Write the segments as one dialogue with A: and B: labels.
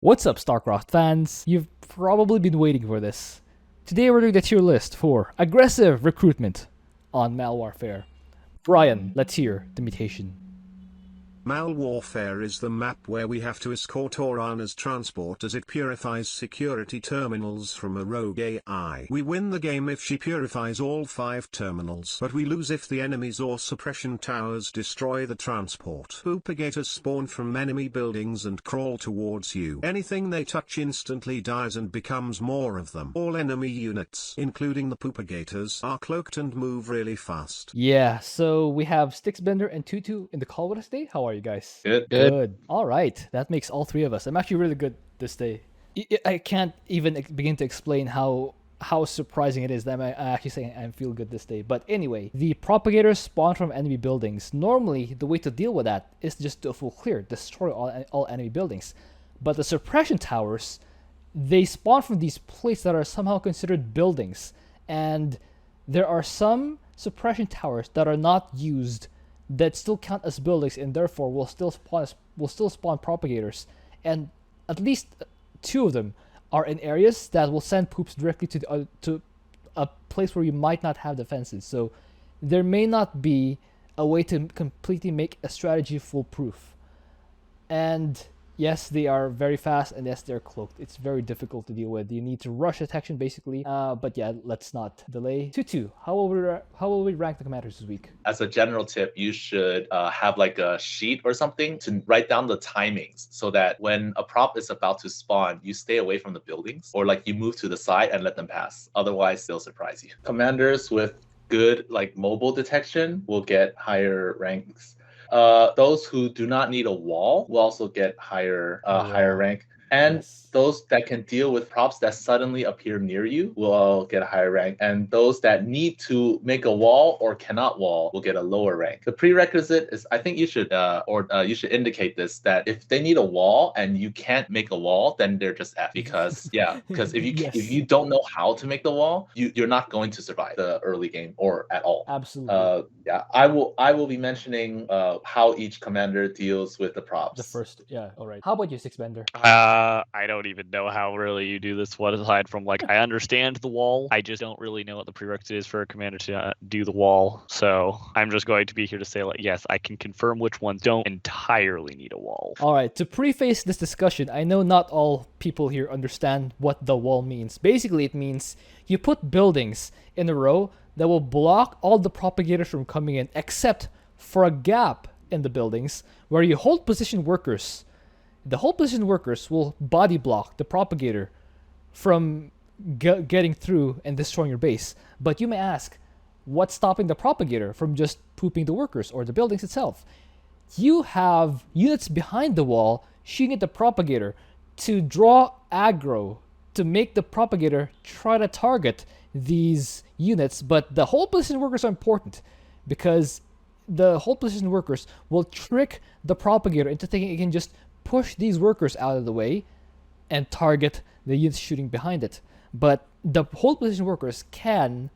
A: What's up, Starcraft fans? You've probably been waiting for this. Today we're doing the tier list for aggressive recruitment on Malwarfare. Brian, let's hear the mutation.
B: Malwarfare is the map where we have to escort Orana's transport as it purifies security terminals from a rogue AI. We win the game if she purifies all 5 terminals, but we lose if the enemies or suppression towers destroy the transport. Propagators spawn from enemy buildings and crawl towards you. Anything they touch instantly dies and becomes more of them. All enemy units, including the Propagators, are cloaked and move really fast.
A: Yeah, so we have Sticksbender and Twotuuu in the call with us today. How are you guys?
C: Good.
A: All right, that makes all three of us. I'm actually really good this day. I can't even begin to explain how surprising it is that I'm actually saying I feel good this day. But anyway, the propagators spawn from enemy buildings. Normally, the way to deal with that is just to full clear, destroy all enemy buildings. But the suppression towers, they spawn from these places that are somehow considered buildings. And there are some suppression towers that are not used that still count as buildings and therefore will still spawn propagators. And at least 2 of them are in areas that will send poops directly to a place where you might not have defenses. So there may not be a way to completely make a strategy foolproof. And yes, they are very fast, and yes, they're cloaked. It's very difficult to deal with. You need to rush detection, basically. But yeah, let's not delay. Twotuuu, how will we rank the commanders this week?
C: As a general tip, you should have like a sheet or something to write down the timings so that when a prop is about to spawn, you stay away from the buildings or like you move to the side and let them pass. Otherwise, they'll surprise you. Commanders with good like mobile detection will get higher ranks. Those who do not need a wall will also get higher rank. And
A: Yes.
C: those that can deal with props that suddenly appear near you will all get a higher rank. And those that need to make a wall or cannot wall will get a lower rank. The prerequisite is, I think you should you should indicate this, that if they need a wall and you can't make a wall, then they're just F. Because
A: Yes.
C: if you don't know how to make the wall, you're not going to survive the early game or at all.
A: Absolutely.
C: I will be mentioning how each commander deals with the props.
A: The first, yeah, all right. How about you, Sticksbender?
D: I don't even know how really you do this one aside from like I understand the wall. I just don't really know what the prerequisite is for a commander to do the wall. So I'm just going to be here to say like yes, I can confirm which ones don't entirely need a wall.
A: All right, to preface this discussion, I know not all people here understand what the wall means. Basically, it means you put buildings in a row that will block all the propagators from coming in except for a gap in the buildings where you hold position workers. The hold position workers will body block the propagator from getting through and destroying your base. But you may ask, what's stopping the propagator from just pooping the workers or the buildings itself? You have units behind the wall shooting at the propagator to draw aggro, to make the propagator try to target these units. But the hold position workers are important because the hold position workers will trick the propagator into thinking it can just push these workers out of the way and target the units shooting behind it. But the hold position workers can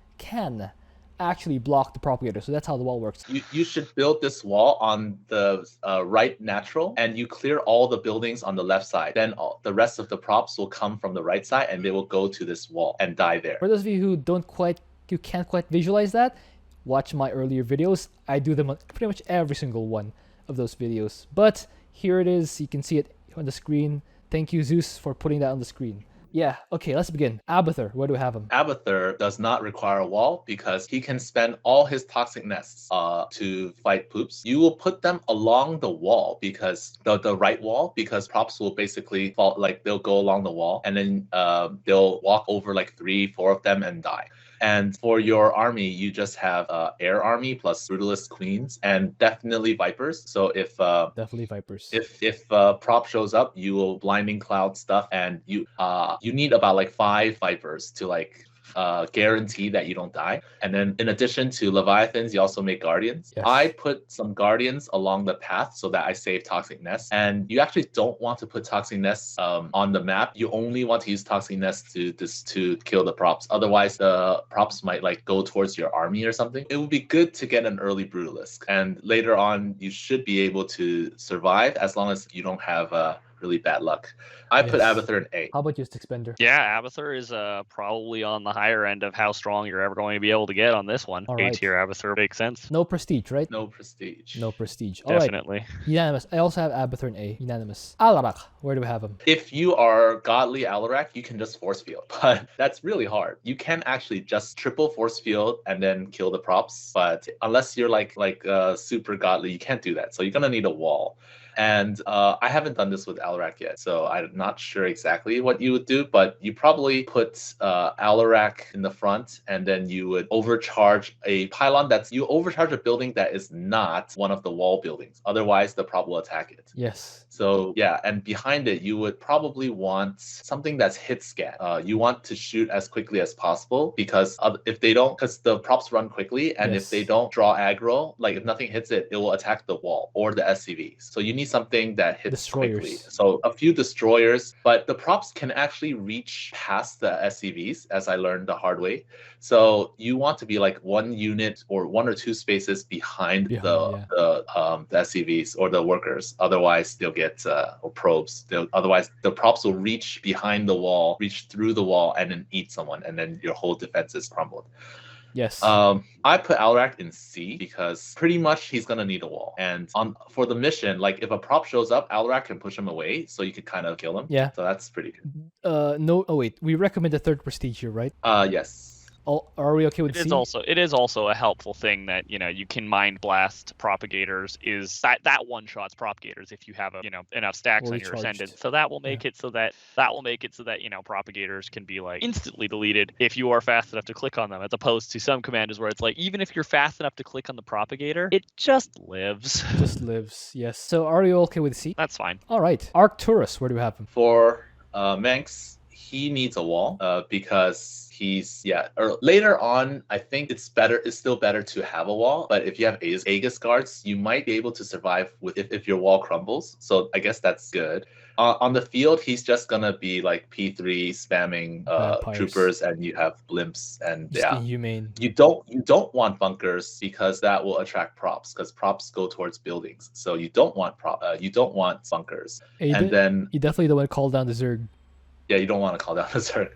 A: actually block the propagator, so that's how the wall works.
C: You should build this wall on the right natural, and you clear all the buildings on the left side. Then the rest of the props will come from the right side, and they will go to this wall and die there.
A: For those of you who can't quite visualize that, watch my earlier videos. I do them on pretty much every single one of those videos. But here it is. You can see it on the screen. Thank you, Zeus, for putting that on the screen. Yeah, okay, let's begin. Abathur, where do we have him?
C: Abathur does not require a wall because he can spend all his toxic nests to fight poops. You will put them along the wall because the right wall, because props will basically fall, like they'll go along the wall and then they'll walk over like 3-4 of them and die. And for your army, you just have air army plus brutalist queens and definitely vipers. So if
A: Definitely vipers.
C: if prop shows up, you will blinding cloud stuff, and you need about like 5 vipers to like guarantee that you don't die. And then in addition to Leviathans, you also make Guardians.
A: Yes.
C: I put some Guardians along the path so that I save Toxic Nests. And you actually don't want to put Toxic Nests on the map. You only want to use Toxic Nests to kill the props. Otherwise, the props might like go towards your army or something. It would be good to get an early Brutalist. And later on, you should be able to survive as long as you don't have really bad luck. I put
A: Yes.
C: Abathur in A.
A: How about you, Sticksbender?
D: Yeah, Abathur is probably on the higher end of how strong you're ever going to be able to get on this one.
A: All
D: A
A: right.
D: tier Abathur makes sense.
A: No prestige, right?
C: No prestige.
A: No prestige. All right.
D: Definitely.
A: Unanimous. I also have Abathur in A. Unanimous. Alarak, where do we have him?
C: If you are godly Alarak, you can just force field, but that's really hard. You can actually just triple force field and then kill the props, but unless you're like super godly, you can't do that. So you're gonna need a wall. And I haven't done this with Alarak yet, so I'm not sure exactly what you would do, but you probably put Alarak in the front, and then you would overcharge a pylon you overcharge a building that is not one of the wall buildings. Otherwise, the prop will attack it.
A: Yes.
C: So yeah, and behind it, you would probably want something that's hit scan. You want to shoot as quickly as possible because if they don't, because the props run quickly, and if they don't draw aggro, like if nothing hits it, it will attack the wall or the SCVs. So you need something that hits quickly. So a few destroyers, but the props can actually reach past the SCVs, as I learned the hard way. So you want to be like one unit or one or two spaces behind the SCVs or the workers. Otherwise, they'll get or probes. Otherwise, the props will reach behind the wall, reach through the wall, and then eat someone, and then your whole defense is crumbled.
A: Yes.
C: I put Alarak in C because pretty much he's gonna need a wall. And for the mission, like if a prop shows up, Alarak can push him away, so you could kind of kill him.
A: Yeah.
C: So that's pretty good.
A: No. Oh wait, we recommend the third prestige here, right?
C: Yes.
A: Are we okay with C?
D: It is also a helpful thing that you can mind blast propagators. Is that one shots propagators if you have enough stacks on your ascendant. So that will make it so that propagators can be like instantly deleted if you are fast enough to click on them, as opposed to some commanders where it's like even if you're fast enough to click on the propagator, it just lives.
A: Just lives. Yes. So are you okay with C?
D: That's fine.
A: All right. Arcturus, where do we have him?
C: For Manx, he needs a wall because later on, I think it's still better to have a wall, but if you have Aegis guards, you might be able to survive if your wall crumbles. So I guess that's good. On the field, he's just gonna be like P3 spamming troopers, and you have blimps, and
A: just inhumane.
C: You don't want bunkers because that will attract props, because props go towards buildings. So you don't want bunkers.
A: You definitely don't want to call down the Zerg.
C: Yeah, you don't want to call down a Zerg.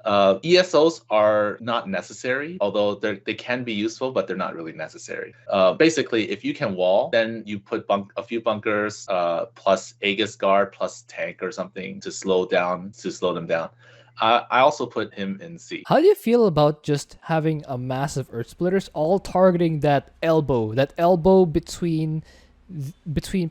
C: ESOs are not necessary, although they can be useful, but they're not really necessary. Basically, if you can wall, then you put a few bunkers plus Aegis guard plus tank or something to slow them down. I also put him in C.
A: How do you feel about just having a mass of Earth Splitters all targeting that elbow between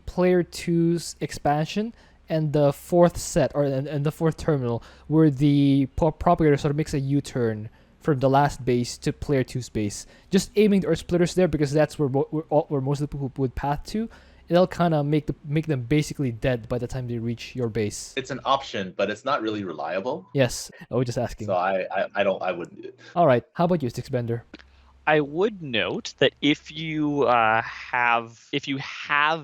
A: player 2's expansion and the fourth set, and the fourth terminal, where the propagator sort of makes a U-turn from the last base to player 2's base, just aiming the Earth Splitters there because that's where most of the people would path to. It'll kind of make them basically dead by the time they reach your base.
C: It's an option, but it's not really reliable.
A: Yes, I was just asking.
C: So I wouldn't do it.
A: All right, how about you, Sticksbender?
D: I would note that if you have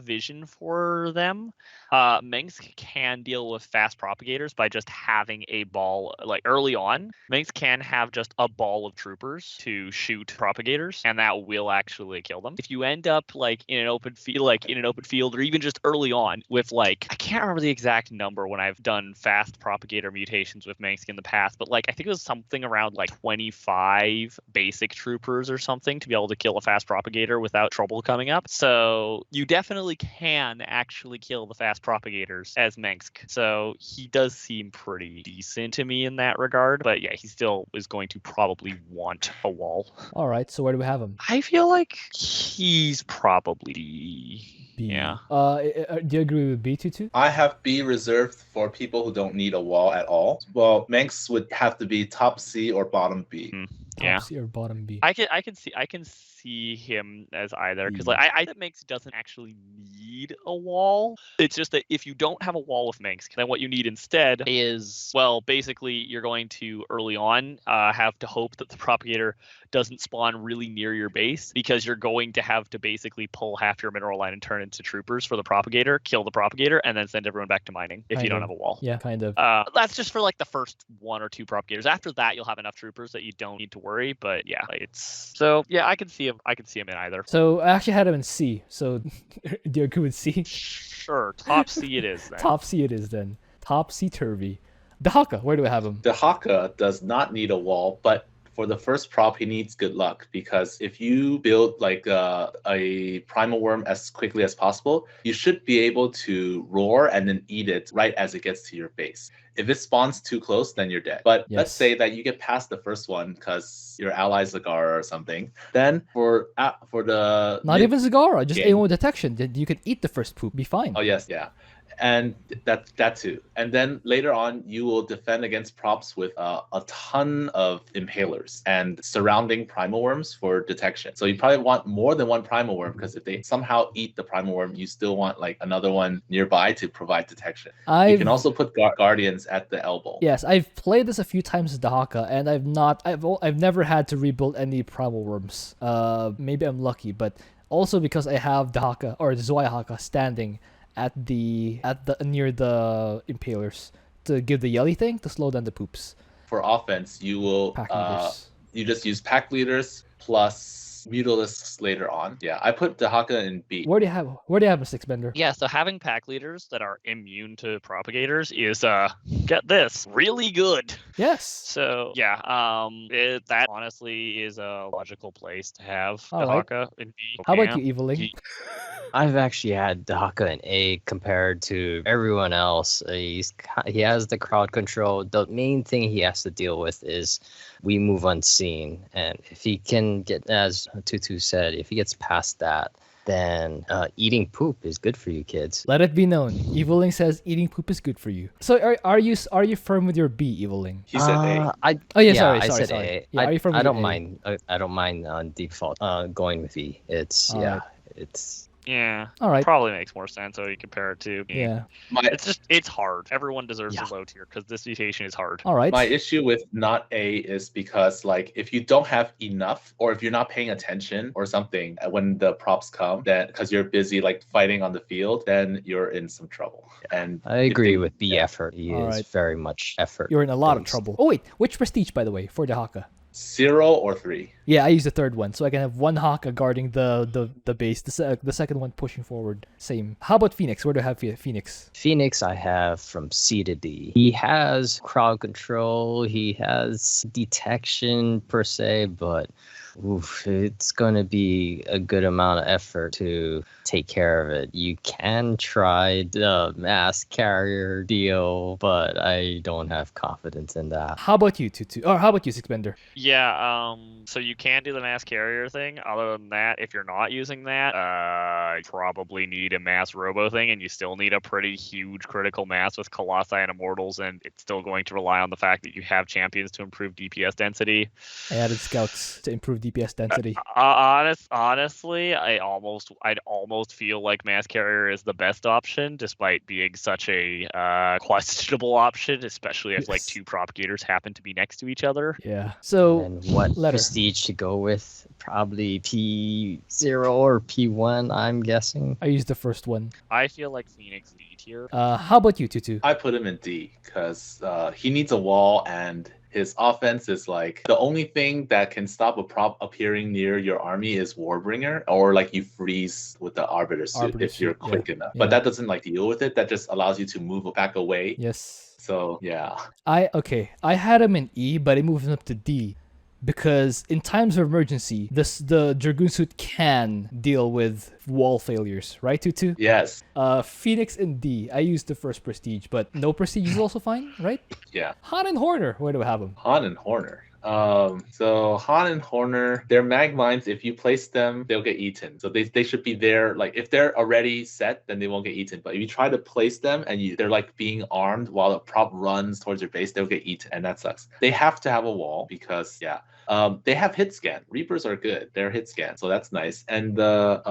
D: vision for them, Mengsk can deal with fast propagators by just having a ball. Like early on, Mengsk can have just a ball of troopers to shoot propagators, and that will actually kill them. If you end up like in an open field, or even just early on with I can't remember the exact number when I've done fast propagator mutations with Mengsk in the past, but I think it was something around 25 basic troopers or something to be able to kill a fast propagator without trouble coming up. So you definitely can actually kill the fast propagators as Mengsk. So he does seem pretty decent to me in that regard. But yeah, he still is going to probably want a wall.
A: All right, so where do we have him?
D: I feel like he's probably B. Yeah.
A: Do you agree with B, Twotuuu?
C: I have B reserved for people who don't need a wall at all. Well, Mengsk would have to be top C or bottom B.
A: Top C or bottom B.
D: I can see him as either, because I think Mengsk doesn't actually need a wall. It's just that if you don't have a wall with Mengsk, then what you need instead is, well, basically you're going to early on have to hope that the propagator doesn't spawn really near your base, because you're going to have to basically pull half your mineral line and turn into troopers for the propagator, kill the propagator, and then send everyone back to mining if you don't have a wall.
A: Yeah, kind of.
D: That's just for the first one or two propagators. After that, you'll have enough troopers that you don't need to worry. But yeah, I can see him I can see him in either.
A: So I actually had him in C. So do you agree with C?
D: Sure, top C it is then.
A: Top C it is then. Top C turvy. Dehaka, where do I have him?
C: Dehaka does not need a wall, but for the first prop, he needs good luck, because if you build like a primal worm as quickly as possible, you should be able to roar and then eat it right as it gets to your base. If it spawns too close, then you're dead. But let's say that you get past the first one because your ally is Zagara or something. Then for the
A: Not even Zagara, just
C: game.
A: AO detection. Then you can eat the first poop, be fine.
C: Oh yes, yeah. And that too. And then later on, you will defend against props with a ton of impalers and surrounding primal worms for detection. So you probably want more than one primal worm, because if they somehow eat the primal worm, you still want like another one nearby to provide detection. You can also put guardians at the elbow.
A: Yes, I've played this a few times with Dehaka, and I've never had to rebuild any primal worms. Maybe I'm lucky, but also because I have Dehaka or Zoyahaka standing at the near the impalers to give the yelly thing to slow down the poops.
C: For offense, you will you just use pack leaders plus Mutalisks later on. Yeah, I put Dehaka in B.
A: Where do you have a Sticksbender?
D: Yeah, so having pack leaders that are immune to propagators is get this, really good.
A: Yes.
D: So yeah, that honestly is a logical place to have Dehaka in B.
A: How about you, Eviling?
E: I've actually had Dehaka in A compared to everyone else. He has the crowd control. The main thing he has to deal with is we move unseen, and if he can get, as Twotuuu said, if he gets past that, then eating poop is good for you kids.
A: Let it be known, Eviling says eating poop is good for you. So are you firm with your B, Eviling?
C: He said A.
E: I
A: sorry.
E: said A.
A: Yeah, are you firm with
E: I don't
A: A?
E: mind. I don't mind on default going with E. It's
A: Alright.
E: it's.
D: Yeah.
A: All right.
D: Probably makes more sense when you compare it to.
A: Yeah.
D: It's hard. Everyone deserves a low tier because this mutation is hard.
A: All right.
C: My issue with not A is because like if you don't have enough, or if you're not paying attention or something when the props come, then because you're busy like fighting on the field, then you're in some trouble. And
E: I agree with B effort. He is very much effort.
A: You're in a lot of trouble. Oh wait, which prestige by the way for Dehaka?
C: 0 or 3.
A: Yeah, I use the third one, so I can have one Haka guarding the base, the second one pushing forward. Same. How about Fenix? Where do I have Fenix?
E: Fenix I have from C to D. He has crowd control, he has detection per se, but it's going to be a good amount of effort to take care of it. You can try the mass carrier deal, but I don't have confidence in that.
A: How about you, Twotuuu? Or how about you, Sticksbender?
D: Yeah, so you can do the mass carrier thing. Other than that, if you're not using that, you probably need a mass robo thing, and you still need a pretty huge critical mass with Colossi and Immortals, and it's still going to rely on the fact that you have champions to improve DPS density.
A: I added scouts to improve DPS density.
D: Honestly, I'd almost feel like mass carrier is the best option, despite being such a questionable option, especially if like two propagators happen to be next to each other.
A: Yeah. So
E: and what prestige to go with? Probably P0 or P1, I'm guessing.
A: I used the first one.
D: I feel like Phoenix D tier.
A: How about you, Twotuuu?
C: I put him in D because he needs a wall, and his offense is like the only thing that can stop a prop appearing near your army is Warbringer, or like you freeze with the Arbiter suit if you're quick enough. But that doesn't like deal with it. That just allows you to move back away.
A: Yes.
C: So yeah.
A: I had him in E, but I moved him up to D. Because in times of emergency, the Dragoon suit can deal with wall failures, right, Twotuuu?
C: Yes.
A: Phoenix in D. I used the first prestige, but no prestige is also fine, right?
C: Yeah.
A: Han and Horner, where do I have them?
C: Han and Horner. So Han and Horner, they're mag mines. If you place them, they'll get eaten. So they should be there. Like if they're already set, then they won't get eaten. But if you try to place them and they're like being armed while a prop runs towards your base, they'll get eaten, and that sucks. They have to have a wall because they have hit scan. Reapers are good. They're hit scan, so that's nice. And the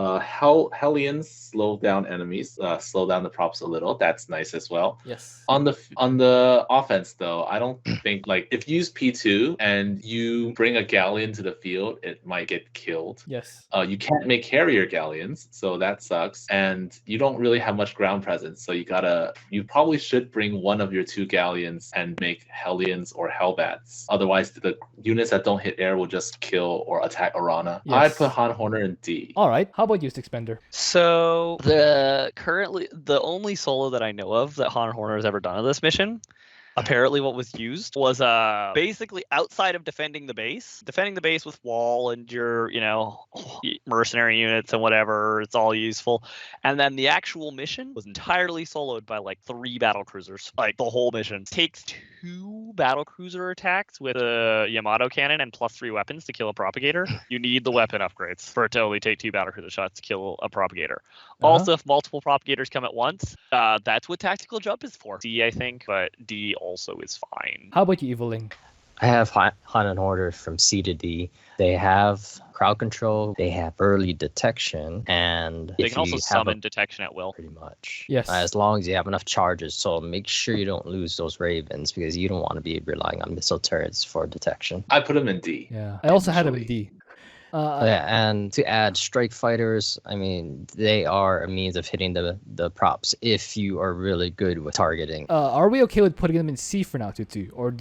C: Hellions slow down enemies, slow down the props a little. That's nice as well.
A: Yes.
C: On the offense though, I don't think like if you use P2 and you bring a galleon to the field, it might get killed.
A: Yes.
C: You can't make carrier galleons, so that sucks. And you don't really have much ground presence, so you probably should bring one of your 2 galleons and make Hellions or Hellbats. Otherwise, the units that don't hit air will just kill or attack Arana.
A: Yes.
C: I'd put Han Horner in D.
A: All right. How about you, Sticksbender?
D: So the only solo that I know of that Han Horner has ever done in this mission, apparently what was used was basically outside of defending the base with wall and your mercenary units and whatever, it's all useful. And then the actual mission was entirely soloed by like 3 battle cruisers. Like the whole mission takes 2 battle cruiser attacks with a Yamato cannon and +3 weapons to kill a propagator. You need the weapon upgrades for it to only take 2 battle cruiser shots to kill a propagator. Also, if multiple propagators come at once, that's what tactical jump is for. D, I think, but D also is fine.
A: How about you, Eviling?
E: I have Han and Order from C to D. They have crowd control, they have early detection, and
D: they can also summon detection at will.
E: Pretty much.
A: Yes.
E: As long as you have enough charges, so make sure you don't lose those ravens because you don't want to be relying on missile turrets for detection.
C: I put him in D.
A: Yeah. I also had him in D.
E: And to add strike fighters, I mean, they are a means of hitting the props if you are really good with targeting.
A: Are we okay with putting them in C for now, Twotuuu? Or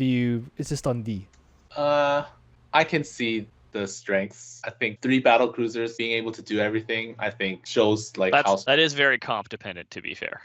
A: is this on D?
C: I can see the strengths. I think 3 battle cruisers being able to do everything, I think shows like
D: that is very comp dependent, to be fair.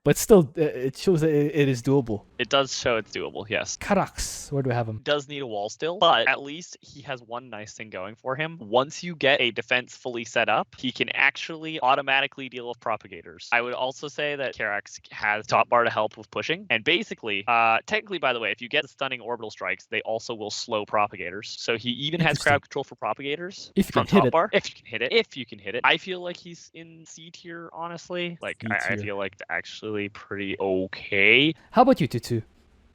A: But still, it shows that it is doable.
D: It does show it's doable, yes.
A: Karax, where do we have him?
D: Does need a wall still, but at least he has one nice thing going for him. Once you get a defense fully set up, he can actually automatically deal with propagators. I would also say that Karax has top bar to help with pushing, and basically, technically, by the way, if you get the stunning orbital strikes, they also will slow propagators. So he even has crowd control for propagators.
A: If you
D: from
A: can hit
D: top
A: it.
D: bar. If you can hit it. I feel like he's in C tier, honestly. Like I feel like actually pretty okay.
A: How about you, Twotuuu?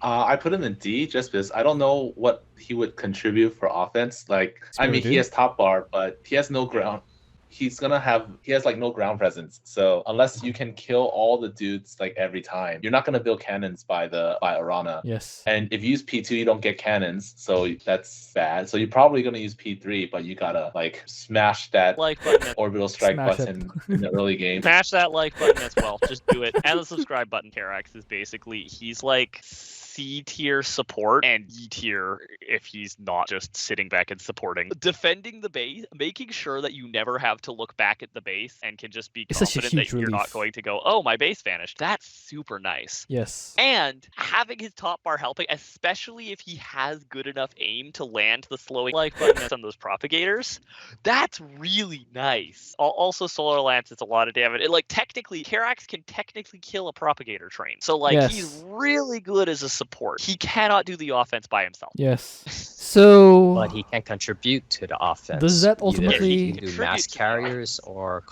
C: I put him in D just because I don't know what he would contribute for offense. Like, I mean, he has top bar, but he has no ground. He has like no ground presence. So unless you can kill all the dudes like every time, you're not gonna build cannons by Arana.
A: Yes.
C: And if you use P2, you don't get cannons, so that's bad. So you're probably gonna use P3, but you gotta like smash that
D: like button
C: orbital strike
A: Smash
C: button in the early game.
D: Smash that like button as well. Just do it. And the subscribe button. Karax is basically he's like C tier support and E tier if he's not just sitting back and supporting. Defending the base, making sure that you never have to look back at the base and can just be confident that you're not going to go, oh, my base vanished. That's super nice.
A: Yes.
D: And having his top bar helping, especially if he has good enough aim to land the slowing like button on those propagators, that's really nice. Also, Solar Lance is a lot of damage. Technically, Karax can technically kill a propagator train. So, he's really good as a support. He cannot do the offense by himself.
A: Yes. So,
E: but he can contribute to the offense.
A: Does that ultimately
E: he can do mass carriers or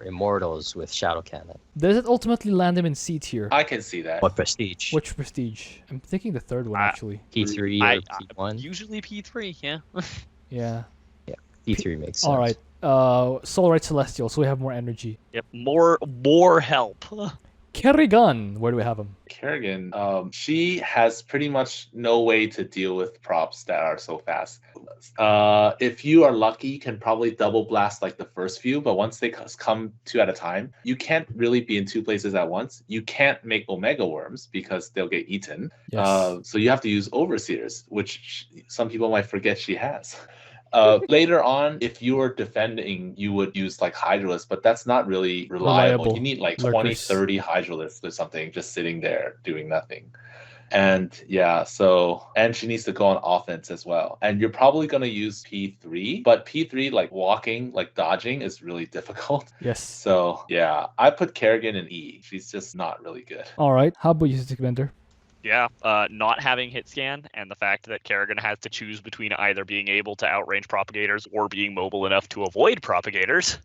E: immortals with shadow cannon?
A: Does it ultimately land him in C tier?
C: I can see that.
E: What prestige?
A: Which prestige? I'm thinking the third one actually.
E: P3 or P1?
D: Usually P3, yeah.
A: Yeah.
E: Yeah, P3 makes sense.
A: All right. Solarite Celestial, so we have more energy.
D: Yep, more help.
A: Kerrigan, where do we have him?
C: Kerrigan, she has pretty much no way to deal with props that are so fast. If you are lucky, you can probably double blast like the first few, but once they come 2 at a time, you can't really be in 2 places at once. You can't make Omega Worms because they'll get eaten.
A: Yes.
C: So you have to use Overseers, which some people might forget she has. Later on, if you were defending, you would use like Hydralisks, but that's not really reliable. You need like 20, 30 Hydralisks or something just sitting there doing nothing. And and she needs to go on offense as well. And you're probably going to use P3, but P3, like walking, like dodging is really difficult.
A: Yes.
C: So yeah, I put Kerrigan in E. She's just not really good.
A: All right. How about you, Sticksbender?
D: Yeah, not having hit scan and the fact that Kerrigan has to choose between either being able to outrange propagators or being mobile enough to avoid propagators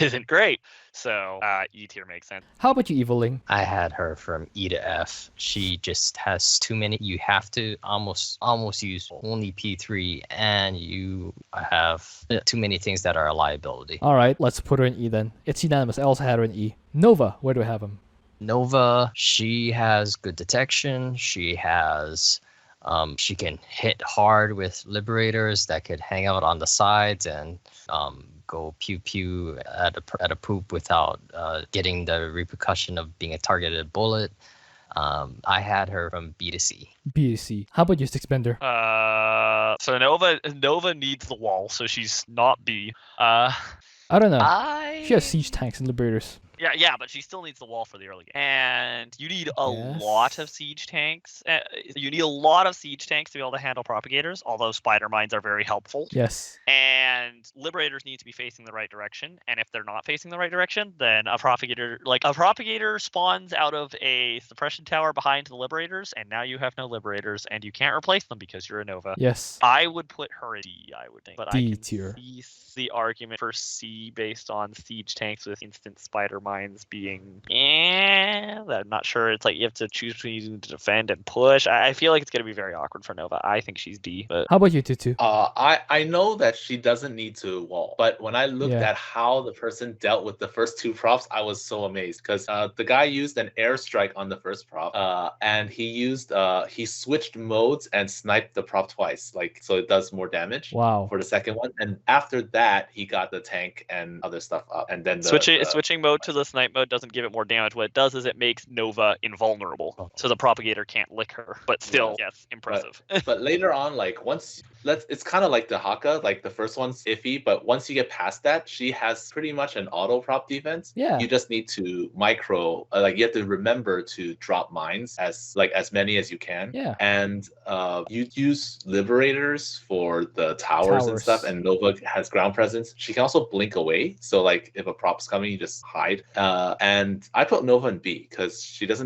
D: isn't great. So E tier makes sense.
A: How about you, Eviling?
E: I had her from E to F. She just has too many. You have to almost use only P3, and you have too many things that are a liability.
A: All right, let's put her in E then. It's unanimous. I also had her in E. Nova, where do we have him?
E: Nova, she has good detection. She has, she can hit hard with liberators that could hang out on the sides and go pew pew at a poop without getting the repercussion of being a targeted bullet. I had her from B to C.
A: B to C. How about you, Sticksbender?
D: So Nova needs the wall, so she's not B.
A: I don't know.
D: I
A: She has siege tanks and liberators.
D: Yeah, but she still needs the wall for the early game. And you need a
A: Yes.
D: lot of siege tanks. You need a lot of siege tanks to be able to handle propagators, although spider mines are very helpful.
A: Yes.
D: And liberators need to be facing the right direction. And if they're not facing the right direction, then a propagator spawns out of a suppression tower behind the liberators, and now you have no liberators, and you can't replace them because you're a Nova.
A: Yes.
D: I would put her in D, I would think. But
A: D
D: I can
A: tier.
D: see the argument for C based on siege tanks with instant spider mines being I'm not sure. It's like you have to choose between using to defend and push. I feel like it's going to be very awkward for Nova. I think she's D. But
A: How about you, Twotuuu?
C: I know that she doesn't need to wall, but when I looked
A: Yeah.
C: at how the person dealt with the first two props, I was so amazed because the guy used an airstrike on the first prop, and he switched modes and sniped the prop twice, like so it does more damage.
A: Wow.
C: For the second one, and after that he got the tank and other stuff up, and then
D: switching mode to the snipe mode doesn't give it more damage. What it does is it makes Nova invulnerable, so the propagator can't lick her. But still, yes, impressive.
C: But later on, like it's kind of like Dehaka, like the first one's iffy, but once you get past that, she has pretty much an auto prop defense.
A: Yeah.
C: You just need to you have to remember to drop mines as many as you can.
A: Yeah.
C: And you use liberators for the towers and stuff, and Nova has ground presence. She can also blink away, so like if a prop's coming, you just hide. And I put Nova in B because she has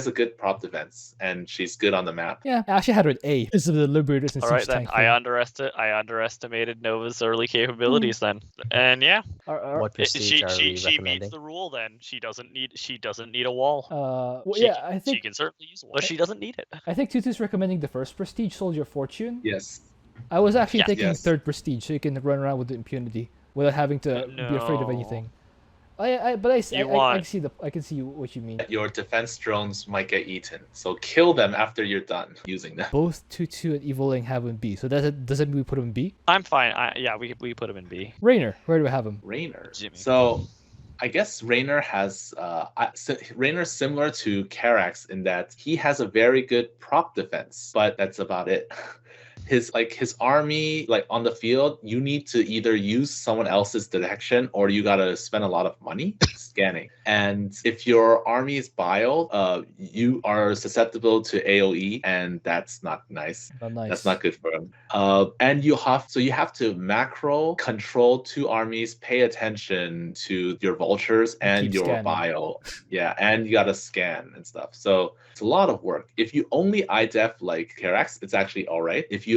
C: a good prop defense and she's good on the map.
A: Yeah, I actually had her at A because of the liberators and
D: All
A: siege
D: right then,
A: tank
D: I underestimated Nova's early capabilities then, and yeah,
E: What prestige are we
D: she
E: recommending?
D: meets the rule then. She doesn't need a wall.
A: I
D: She
A: think
D: can certainly use a wall, but she doesn't need it.
A: I think Tutuu's recommending the first prestige, Soldier of Fortune.
C: Yes.
A: I was actually
D: Yes.
A: thinking
C: Yes.
A: third prestige, so you can run around with impunity without having to be afraid of
D: No.
A: anything. I can see what you mean.
C: Your defense drones might get eaten, so kill them after you're done using them.
A: Both Twotuuu and Evoling have him in B, so does that mean we put him in B?
D: I'm fine. We put him in B.
A: Raynor, where do we have him?
C: Raynor.
D: Jimmy.
C: So I guess Raynor has Raynor's similar to Karax in that he has a very good prop defense, but that's about it. His army, like on the field, you need to either use someone else's detection or you gotta spend a lot of money scanning. And if your army is bio, you are susceptible to AoE, and that's not nice.
A: Not nice.
C: That's not good for him. And you have to macro control two armies, pay attention to your vultures and
A: keep
C: your
A: scanning.
C: bio. Yeah, and you gotta scan and stuff. So it's a lot of work. If you only IDEF like Karax, it's actually all right. If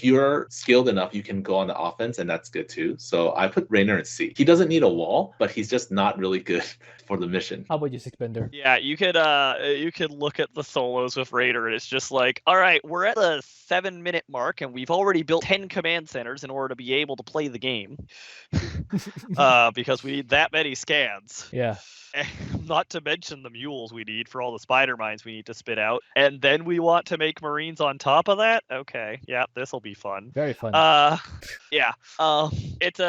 C: you're skilled enough, you can go on the offense, and that's good too. So I put Raynor in C. He doesn't need a wall, but he's just not really good for the mission.
A: How about you, Sticksbender?
D: Yeah, you could look at the solos with Raider, and it's just like, all right, we're at the 7-minute mark, and we've already built 10 command centers in order to be able to play the game, because we need that many scans.
A: Yeah.
D: Not to mention the mules we need for all the spider mines we need to spit out, and then we want to make marines on top of that. Okay, yeah, this will be fun.
A: Very fun.
D: Yeah. It's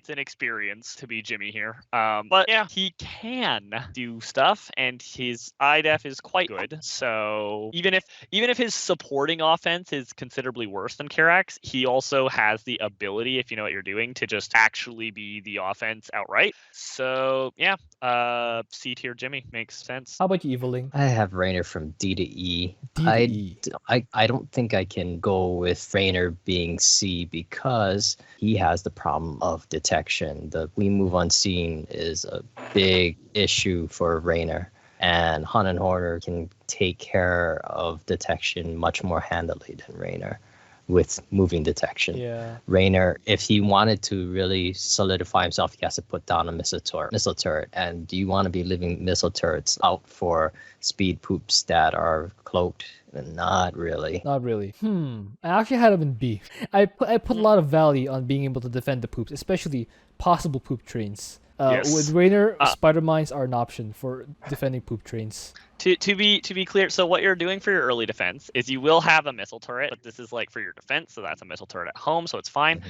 D: an experience to be Jimmy here. But yeah, he can do stuff, and his IDEF is quite good. So even if his supporting offense is considerably worse than Karax, he also has the ability, if you know what you're doing, to just actually be the offense outright. So yeah, C tier Jimmy makes sense.
A: How about you, Evoling?
E: I have Raynor from D to E.
A: D to E.
E: I don't think I can go with Raynor being C because he has the problem of detection. The we move unseen is a big issue for Raynor, and Hunt and Horner can take care of detection much more handily than Raynor with moving detection.
A: Yeah.
E: Raynor, if he wanted to really solidify himself, he has to put down a missile turret. And do you want to be leaving missile turrets out for speed poops that are cloaked? Not really.
A: Not really. I actually had him in B. I put a lot of value on being able to defend the poops, especially possible poop trains.
D: Yes.
A: With Raynor, spider mines are an option for defending poop trains.
D: To be clear, so what you're doing for your early defense is you will have a missile turret, but this is like for your defense, so that's a missile turret at home, so it's fine.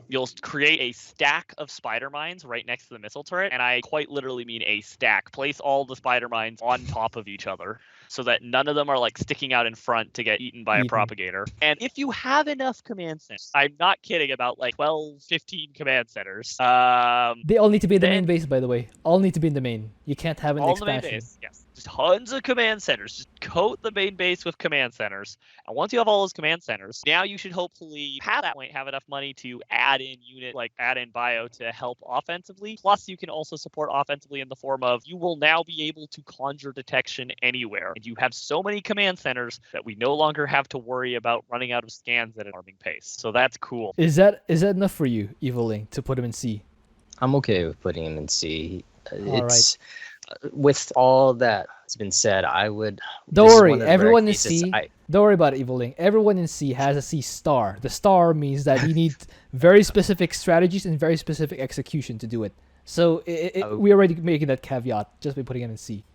D: You'll create a stack of spider mines right next to the missile turret, and I quite literally mean a stack. Place all the spider mines on top of each other, so that none of them are like sticking out in front to get eaten by a propagator. And if you have enough command centers, I'm not kidding about like 12, 15 command centers.
A: They all need to be in the main base, by the way. All need to be in the main. You can't have an expansion.
D: All the main base, yes. Just tons of command centers. Just coat the main base with command centers. And once you have all those command centers, now you should hopefully have that point have enough money to add in bio to help offensively. Plus, you can also support offensively in the form of you will now be able to conjure detection anywhere. And you have so many command centers that we no longer have to worry about running out of scans at an alarming pace. So that's cool.
A: Is that enough for you, Eviling, to put him in C?
E: I'm okay with putting him in C.
A: Right.
E: With all that has been said, I would.
A: Don't worry, everyone in C. Don't worry about it, Eviling. Everyone in C has a C star. The star means that you need very specific strategies and very specific execution to do it. So we're already making that caveat just by putting him in C.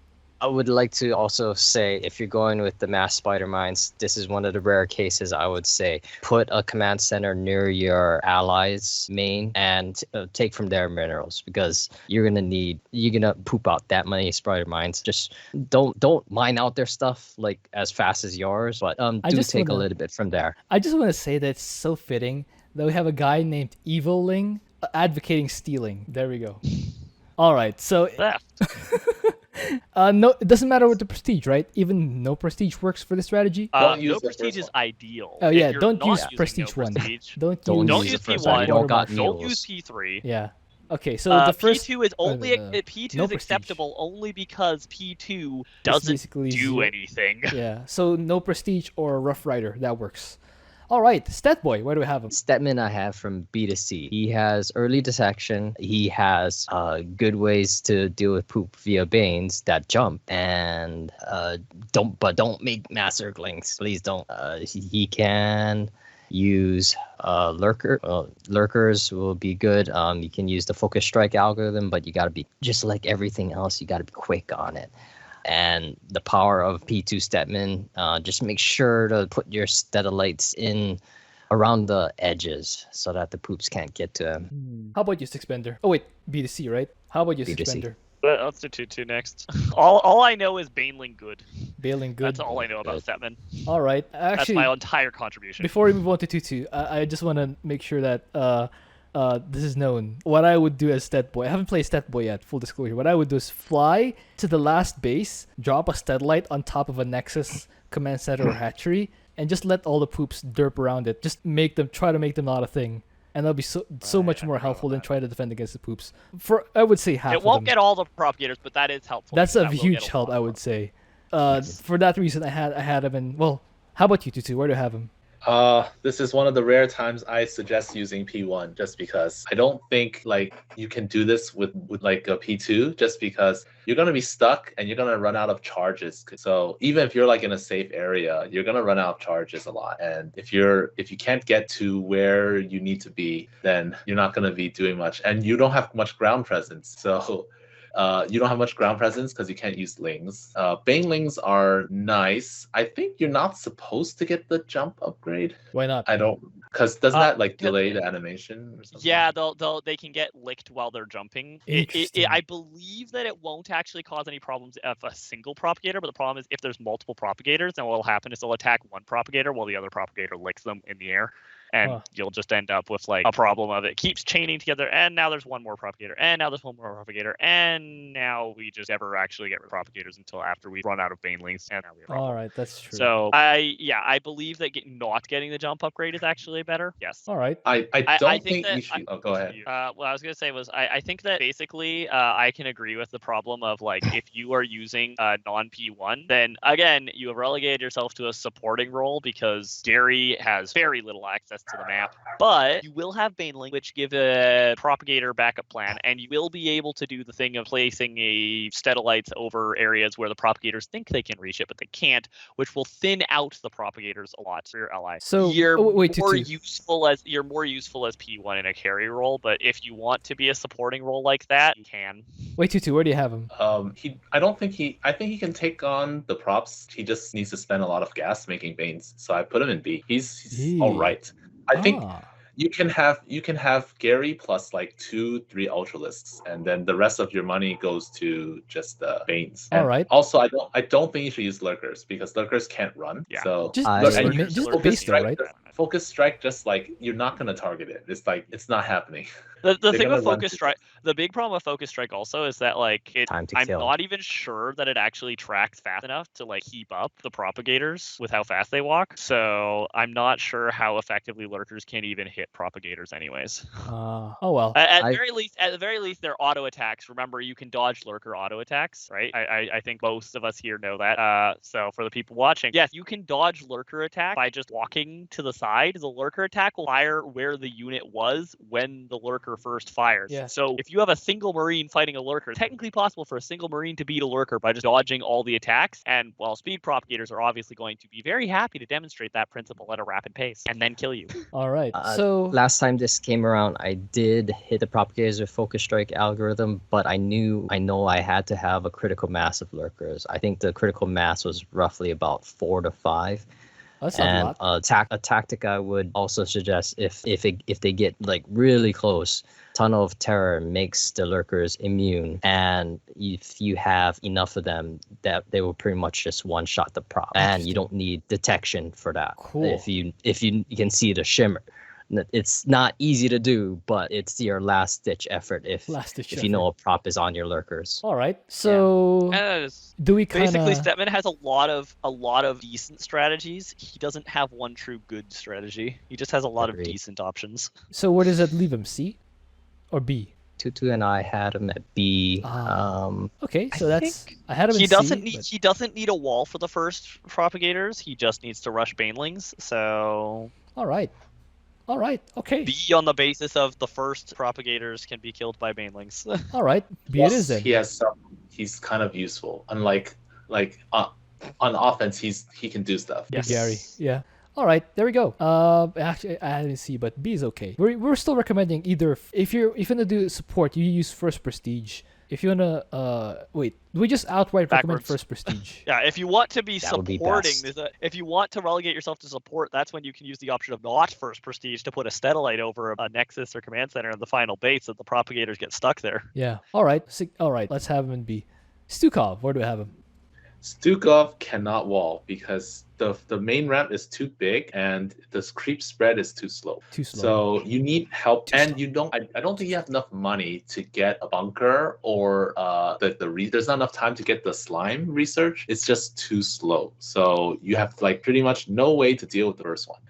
E: I would like to also say, if you're going with the mass spider mines, this is one of the rare cases. I would say put a command center near your allies' main and take from their minerals, because you're gonna poop out that many spider mines. Just don't mine out their stuff like as fast as yours, but take a little bit from there.
A: I just want to say that it's so fitting that we have a guy named Eviling advocating stealing. There we go. All right, so. No, it doesn't matter with the prestige, right? Even no prestige works for the strategy.
D: No prestige is ideal.
A: Oh yeah, don't use prestige 1. Don't
D: use P1. Don't use P3.
A: Yeah. Okay, so the first
D: P2 is only P2 is acceptable only because P2 doesn't do anything.
A: Yeah. So no prestige or Rough Rider, that works. All right, Statboy, where do we have him?
E: Stetmann I have from B to C. He has early detection. He has good ways to deal with poop via Banes that jump, and don't make mass circlings. Please don't. He can use lurkers will be good. You can use the focus strike algorithm, but you got to be just like everything else. You got to be quick on it. And the power of P2 Stetmann, just make sure to put your Stetalites in around the edges so that the poops can't get to him.
A: How about you, Sticksbender? Oh wait, B to C, right? How about you, Sticksbender?
D: Let's do Twotuuu next. All I know is Baneling good.
A: Baneling good.
D: That's all I know about Stetmann.
A: All right, actually,
D: that's my entire contribution.
A: Before we move on to Twotuuu, I just want to make sure that this is known. What I would do as Statboy, I haven't played Statboy yet, full disclosure. What I would do is fly to the last base, drop a Steadlight on top of a Nexus command center or hatchery, and just let all the poops derp around it. Just try to make them not a thing. And that'll be so much more helpful than trying to defend against the poops. I would say half of them.
D: It won't get all the propagators, but that is helpful.
A: That's a huge help, I would say. For that reason, I had him in. Well, how about you, Twotuuu? Where do you have him?
C: This is one of the rare times I suggest using P1, just because I don't think like you can do this with like a P2, just because you're gonna be stuck and you're gonna run out of charges. So even if you're like in a safe area, you're gonna run out of charges a lot. And if you can't get to where you need to be, then you're not gonna be doing much, and you don't have much ground presence. So you don't have much ground presence because you can't use lings. Banelings are nice. I think you're not supposed to get the jump upgrade.
A: Why not?
C: I don't, because doesn't that like delay the animation or something?
D: Yeah, they can get licked while they're jumping. I believe that it won't actually cause any problems of a single propagator, but the problem is if there's multiple propagators, then what will happen is they'll attack one propagator while the other propagator licks them in the air. And you'll just end up with like a problem of it keeps chaining together, and now there's one more propagator, and now there's one more propagator, and now we just never actually get rid of propagators until after we run out of banelings, and now we have
A: all right, that's true.
D: So I believe that not getting the jump upgrade is actually better. Yes.
A: All right.
C: I don't think we should. Go ahead.
D: What I was gonna say was I think that basically I can agree with the problem of like if you are using non P1, then again you have relegated yourself to a supporting role because Gary has very little access access to the map. But you will have Baneling, which give a propagator backup plan, and you will be able to do the thing of placing a Steadolites over areas where the propagators think they can reach it, but they can't, which will thin out the propagators a lot for your allies.
A: So
D: you're more
A: useful
D: as P1 in a carry role, but if you want to be a supporting role like that, you can.
A: Wait, Twotuuu, where do you have him?
C: I think he can take on the props. He just needs to spend a lot of gas making Banes. So I put him in B. He's all right. I think you can have Gary plus like 2-3 Ultralisks, and then the rest of your money goes to just the Banes.
A: All right.
C: Also, I don't think you should use Lurkers because Lurkers can't run.
D: Yeah.
C: So
A: Just
C: Focus
A: base though,
C: strike,
A: right?
C: Focus strike, just like you're not gonna target it. It's like it's not happening.
D: The thing with Focus Strike, the big problem with Focus Strike also is that like
E: Time to
D: I'm
E: kill.
D: not even sure that it actually tracks fast enough to like keep up the propagators with how fast they walk. So I'm not sure how effectively Lurkers can even hit propagators anyways.
A: Oh well.
D: At the very least, they're auto attacks. Remember, you can dodge Lurker auto attacks, right? I think most of us here know that. So for the people watching, yes, you can dodge Lurker attack by just walking to the side. The Lurker attack will fire where the unit was when the Lurker first fires.
A: Yeah.
D: So if you have a single Marine fighting a Lurker, it's technically possible for a single Marine to beat a Lurker by just dodging all the attacks. And while speed propagators are obviously going to be very happy to demonstrate that principle at a rapid pace and then kill you.
A: All right. So
E: last time this came around, I did hit the propagators with Focus Strike algorithm, but I know I had to have a critical mass of Lurkers. I think the critical mass was roughly about 4 to 5.
A: that's not a lot.
E: A tactic I would also suggest if they get like really close, Tunnel of Terror makes the Lurkers immune, and if you have enough of them, that they will pretty much just one shot the prop, and you don't need detection for that.
A: Cool.
E: If you can see the shimmer. It's not easy to do, but it's your last ditch effort if you know a prop is on your Lurkers.
A: All right. So do we kind of
D: basically Stetmann has a lot of decent strategies. He doesn't have one true good strategy. He just has a lot of decent options.
A: So where does that leave him? C or B?
E: Twotuuu and I had him at B.
A: Okay, so I had him in
D: he doesn't
A: C,
D: need
A: but...
D: he doesn't need a wall for the first propagators. He just needs to rush Banelings. So
A: All right. Okay.
D: B on the basis of the first propagators can be killed by Banelings.
A: All right. B it is then.
C: He's kind of useful. Unlike on offense, he can do stuff.
A: Yes. Gary. Yeah. All right, there we go. Actually, I didn't see, but B is okay. We're still recommending either if you're gonna do support, you use first prestige. If you wanna we just outright recommend first prestige.
D: Yeah, if you want to be
E: That would be
D: supporting,
E: best.
D: if you want to relegate yourself to support, that's when you can use the option of not first prestige to put a Steadolite over a Nexus or Command Center in the final base so the propagators get stuck there.
A: Yeah. All right. Let's have him in B. Stukov, where do we have him?
C: Stukov cannot wall because the main ramp is too big and the creep spread is too slow. So you need help, and you don't. I don't think you have enough money to get a bunker or there's not enough time to get the slime research. It's just too slow. So you have like pretty much no way to deal with the first one.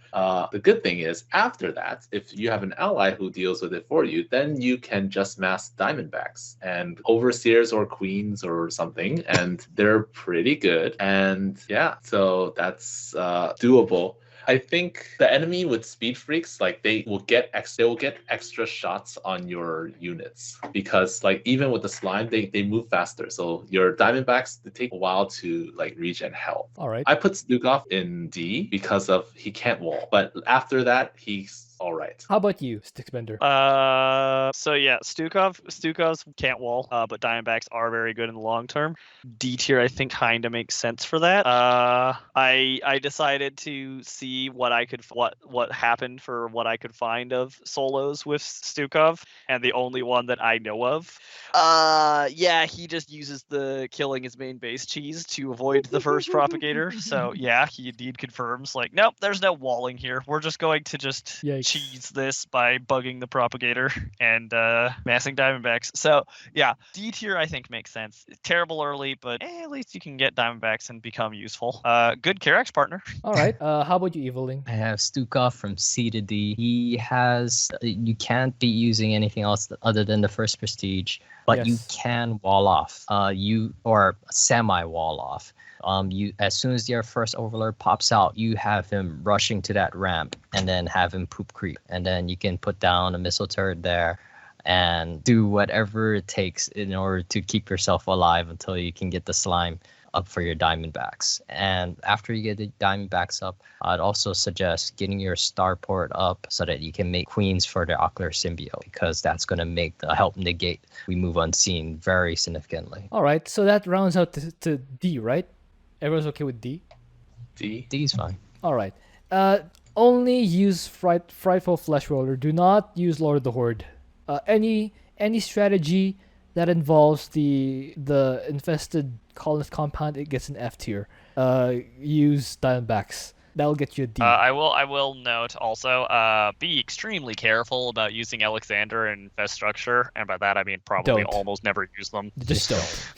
C: The good thing is after that, if you have an ally who deals with it for you, then you can just mass Diamondbacks and Overseers or Queens or something, and they're pretty good. And yeah, so that's doable. I think the enemy with speed freaks, like they will get extra shots on your units because like even with the slime, they move faster. So your Diamondbacks, they take a while to like reach and help.
A: All right.
C: I put Stukov in D because of he can't wall, but after that he's all right.
A: How about you, Sticksbender?
D: So yeah, Stukov's can't wall, but Diamondbacks are very good in the long term. D tier, I think, kind of makes sense for that. I decided to see what happened for what I could find of solos with Stukov, and the only one that I know of. Yeah, he just uses the killing his main base cheese to avoid the first propagator. So yeah, he indeed confirms like, nope, there's no walling here. We're just going to just cheese this by bugging the propagator and massing Diamondbacks. So yeah, D tier I think makes sense. Terrible early, but at least you can get Diamondbacks and become useful. Good Karax partner.
A: All right. How about you, Eviling?
E: I have Stukov from C to D. He has you can't be using anything else other than the first prestige, but you can wall off. Or semi wall off. You as soon as your first overlord pops out, you have him rushing to that ramp and then have him poop creep, and then you can put down a missile turret there and do whatever it takes in order to keep yourself alive until you can get the slime up for your Diamondbacks. And after you get the Diamondbacks up, I'd also suggest getting your starport up so that you can make queens for the ocular symbiote, because that's going to help negate we move unseen very significantly.
A: All right, so that rounds out to D, right? Everyone's okay with D?
E: D's fine.
A: All right. Only use Frightful Flesh Roller. Do not use Lord of the Horde. Any strategy that involves the infested colonist compound, it gets an F tier. Use Diamondbacks. That'll get you a D.
D: I will note also, be extremely careful about using Alexander and Infest Structure, and by that I mean probably
A: Don't.
D: almost never use them.
A: Just don't.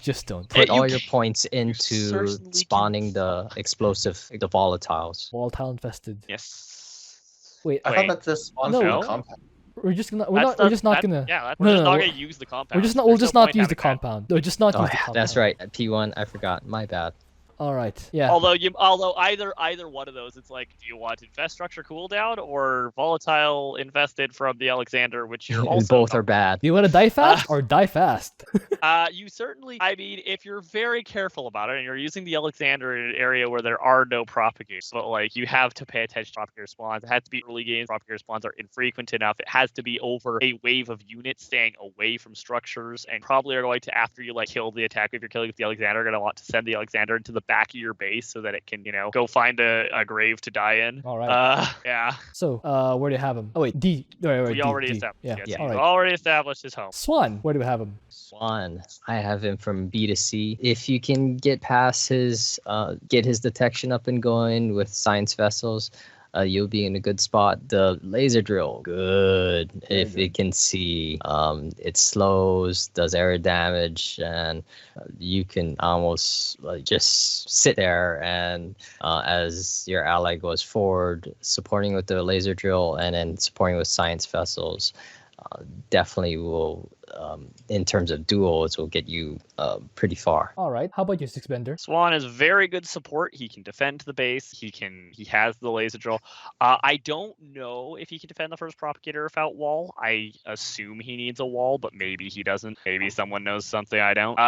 A: Just don't.
E: Put
D: you
E: all your
D: can-
E: points into
D: certainly
E: spawning the explosive, the volatiles.
A: Volatile infested.
D: Yes.
A: Wait,
C: I thought that this spawned
A: No.
C: from
D: No.
C: the compound.
A: we're just gonna
D: That's
A: we're just not gonna
D: Yeah,
A: No,
D: we're just
A: no,
D: not
A: we're-
D: gonna use the compound.
A: we'll just not use the
D: compound.
A: compound. No, just not
E: Oh,
A: use the
E: yeah,
A: compound.
E: that's right. P1, I forgot. My bad.
A: All right. Yeah.
D: Although either one of those, it's like, do you want Infest Structure cooldown or Volatile Infested from the Alexander, which you're also
E: Both are bad.
A: Do you want to die fast or die fast?
D: You certainly, I mean, if you're very careful about it and you're using the Alexander in an area where there are no propagators, but like you have to pay attention to propagator spawns. It has to be early game. Propagator spawns are infrequent enough. It has to be over a wave of units staying away from structures, and probably are going to, after you like kill the attack, if you're killing with the Alexander, are going to want to send the Alexander into the back of your base so that it can, go find a grave to die in.
A: All right.
D: Yeah.
A: So, where do you have him? Oh wait, D. Wait,
D: We
A: D,
D: already
A: D.
D: established.
A: Yeah.
D: Yes,
E: Yeah.
A: All
D: we've
A: right.
D: already established his home.
A: Swann. Where do we have him?
E: Swann, I have him from B to C. If you can get past get his detection up and going with science vessels, you'll be in a good spot. The laser drill, good. If it can see, it slows, does area damage, and you can almost just sit there and as your ally goes forward, supporting with the laser drill and then supporting with science vessels. Definitely will, in terms of duels, will get you pretty far.
A: All right. How about you, Sticksbender?
D: Swann is very good support. He can defend the base. He has the laser drill. I don't know if he can defend the first propagator without wall. I assume he needs a wall, but maybe he doesn't. Maybe someone knows something I don't.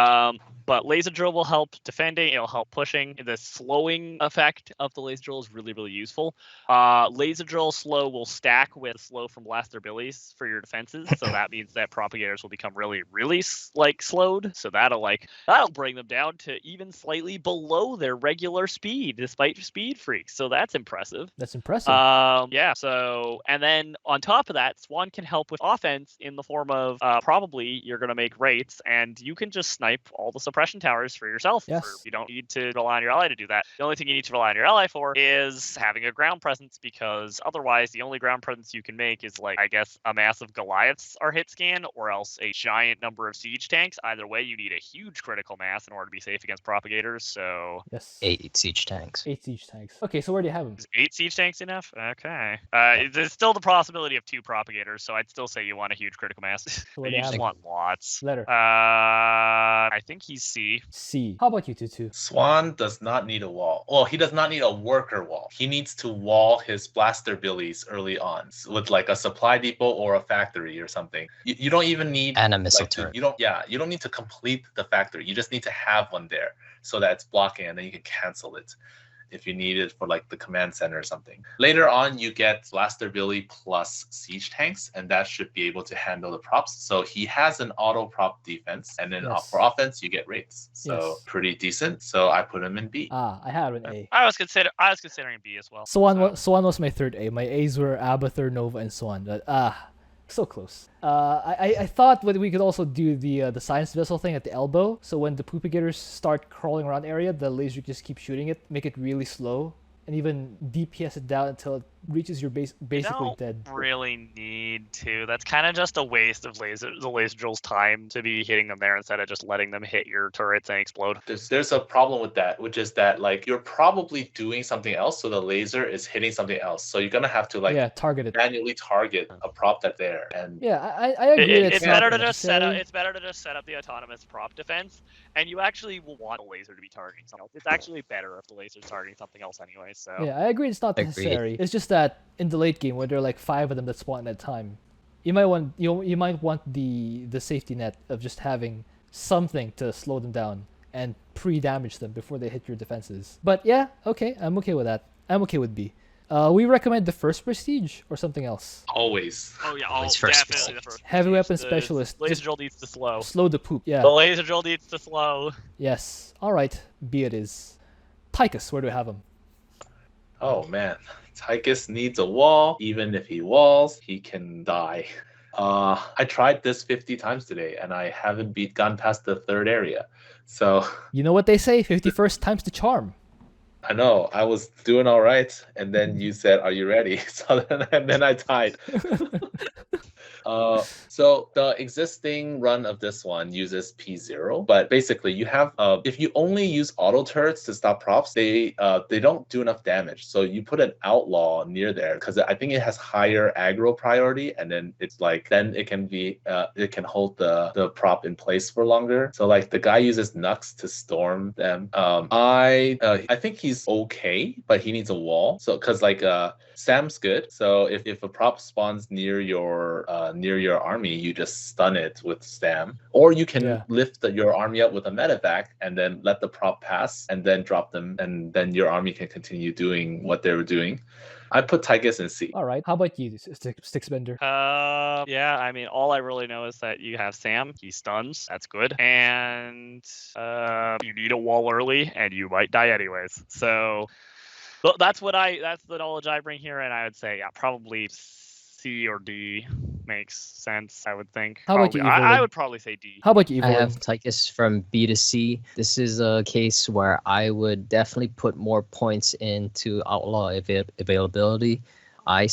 D: But laser drill will help defending. It'll help pushing. The slowing effect of the laser drill is really, really useful. Laser drill slow will stack with slow from blaster billies for your defenses. So that means that propagators will become really, really slowed. So that'll bring them down to even slightly below their regular speed, despite speed freaks. So that's impressive.
A: That's impressive.
D: Yeah. So, and then on top of that, Swann can help with offense in the form of probably you're going to make rates, and you can just snipe all the suppression towers for yourself.
A: Yes.
D: You don't need to rely on your ally to do that. The only thing you need to rely on your ally for is having a ground presence, because otherwise the only ground presence you can make is like, I guess, a mass of Goliaths are hit scan, or else a giant number of siege tanks. Either way, you need a huge critical mass in order to be safe against propagators. So
A: yes.
E: 8 siege tanks.
A: 8 siege tanks. Okay, so where do you have him?
D: is 8 siege tanks enough? Okay. There's still the possibility of 2 propagators, so I'd still say you want a huge critical mass.
A: So
D: But
A: where do
D: you
A: you have
D: just
A: him?
D: want lots.
A: Letter.
D: I think he's C.
A: C. How about you, Twotuuu?
C: Swann does not need a wall. Well, he does not need a worker wall. He needs to wall his blaster billies early on with like a supply depot or a factory or something. You don't even need
E: And a missile
C: like,
E: turret.
C: you don't need to complete the factory. You just need to have one there so that it's blocking, and then you can cancel it if you need it for like the command center or something. Later on, you get blaster billy plus siege tanks, and that should be able to handle the props. So he has an auto prop defense, and then
A: Yes.
C: for offense you get rates. So
A: Yes.
C: pretty decent. So I put him in B.
A: I have an A.
D: I was considering B as well.
A: Swann was my third A. My A's were Abathur, Nova, and Swann. But so close. I thought we could also do the science vessel thing at the elbow. So when the poopigators start crawling around the area, the laser just keep shooting it, make it really slow, and even DPS it down until it reaches your base, basically
D: don't
A: dead.
D: really need to. That's kind of just a waste of the laser drill's time to be hitting them there instead of just letting them hit your turrets and explode.
C: There's a problem with that, which is that like you're probably doing something else, so the laser is hitting something else. So you're gonna have to like
A: Yeah, target it.
C: manually target a prop that's there. And
A: Yeah, I agree.
D: It's
A: not
D: better to just set up.
A: necessary.
D: It's better to just set up the autonomous prop defense And you actually will want the laser to be targeting something else. It's actually better if the laser's targeting something else anyway, so...
A: Yeah, I agree it's not
E: Agreed.
A: necessary. It's just that in the late game, where there are like 5 of them that spawn at a time, you might want the safety net of just having something to slow them down and pre-damage them before they hit your defenses. But yeah, okay, I'm okay with that. I'm okay with B. We recommend the first prestige or something else.
C: Always.
D: Oh yeah,
E: Always first
D: definitely the first.
A: Heavy weapon
D: The
A: specialist.
D: Laser
A: Just
D: drill needs to slow.
A: slow the poop. Yeah.
D: The laser drill needs to slow.
A: Yes. All right. B it is. Tychus, where do we have him?
C: Oh man, Tychus needs a wall. Even if he walls, he can die. I tried this 50 times today, and I haven't gone past the 3rd area. So
A: You know what they say? 51st time's the charm.
C: I know I was doing all right, and then you said, "Are you ready?" So then I died. So the existing run of this one uses P0, but basically you have if you only use auto turrets to stop props, they don't do enough damage. So you put an outlaw near there because I think it has higher aggro priority, and then it's like then it can be it can hold the prop in place for longer. So like the guy uses Nux to storm them. I think he's okay, but he needs a wall. So because like Sam's good. So if a prop spawns near your army, you just stun it with Sam, or you can lift your army up with a medevac and then let the prop pass and then drop them, and then your army can continue doing what they were doing. I put Tychus in C.
A: All right. How about you, Sticksbender?
D: Yeah, I mean, all I really know is that you have Sam. He stuns. That's good. And you need a wall early, and you might die anyways. So that's the knowledge I bring here, and I would say, yeah, probably C or D makes sense, I would think.
A: How about you,
D: I would probably say D.
A: How about you,
E: I
A: Evelyn?
E: have Tychus from B to C. This is a case where I would definitely put more points into outlaw availability. I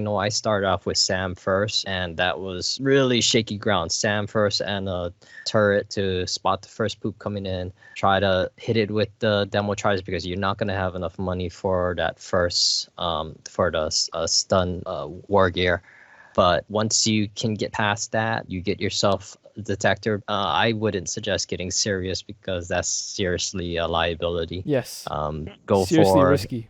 E: know I started off with Sam first, and that was really shaky ground. Sam first and a turret to spot the first poop coming in. Try to hit it with the demo charges because you're not going to have enough money for that first, for the stun war gear. But once you can get past that, you get yourself a detector. I wouldn't suggest getting serious because that's seriously a liability.
A: Yes.
E: Go
A: Seriously
E: for
A: risky.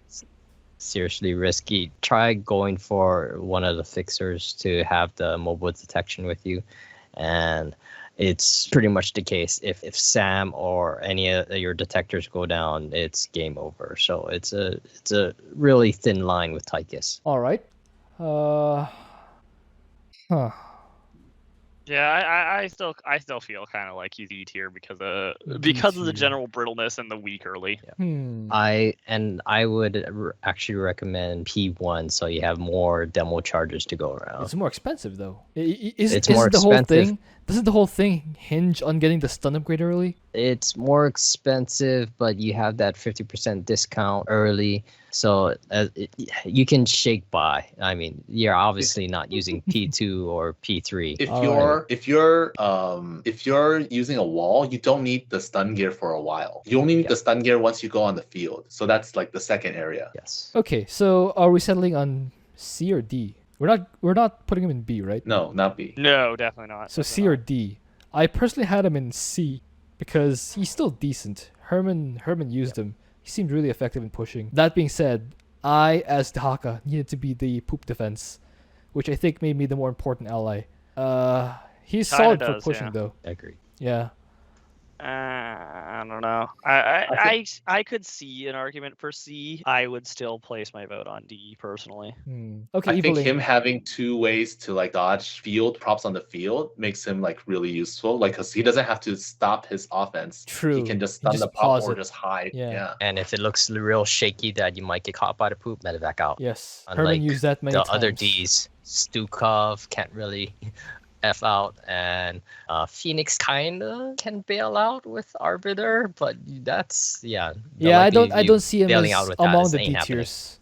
E: Seriously risky. Try going for one of the fixers to have the mobile detection with you, and it's pretty much the case. If Sam or any of your detectors go down, it's game over. So it's a really thin line with Tychus.
A: All right.
D: Yeah, I still feel kind of like he's E tier because of the general brittleness and the weak early.
E: I would actually recommend P1 so you have more demo charges to go around.
A: It's more expensive though.
E: It's more expensive.
A: Doesn't the whole thing hinge on getting the stun upgrade early?
E: It's more expensive, but you have that 50% discount early, so you can shake by. I mean, you're obviously not using P2 or P3.
C: If you're using a wall, you don't need the stun gear for a while. You only need the stun gear once you go on the field. So that's like the second area.
E: Yes.
A: Okay, so are we settling on C or D? We're not putting him in B, right?
C: No, not B.
D: No, definitely not.
A: So C or D. I personally had him in C because he's still decent. Herman used him. He seemed really effective in pushing. That being said, I, as Dehaka, needed to be the poop defense, which I think made me the more important ally. He's solid for pushing though.
E: I agree.
A: Yeah.
D: I don't know. I could see an argument for C. I would still place my vote on D personally.
A: Okay,
C: I think him having 2 ways to like dodge field props on the field makes him like really useful. Like, cause he doesn't have to stop his offense.
A: True.
C: He can just stun the prop or just hide. Yeah.
E: And if it looks real shaky that you might get caught by the poop, medevac out.
A: Yes.
E: Unlike
A: Herman used that many times.
E: The other Ds, Stukov can't really F out, and Fenix kinda can bail out with Arbiter, but that's
A: I don't see him as among the D
E: happening.
A: tiers.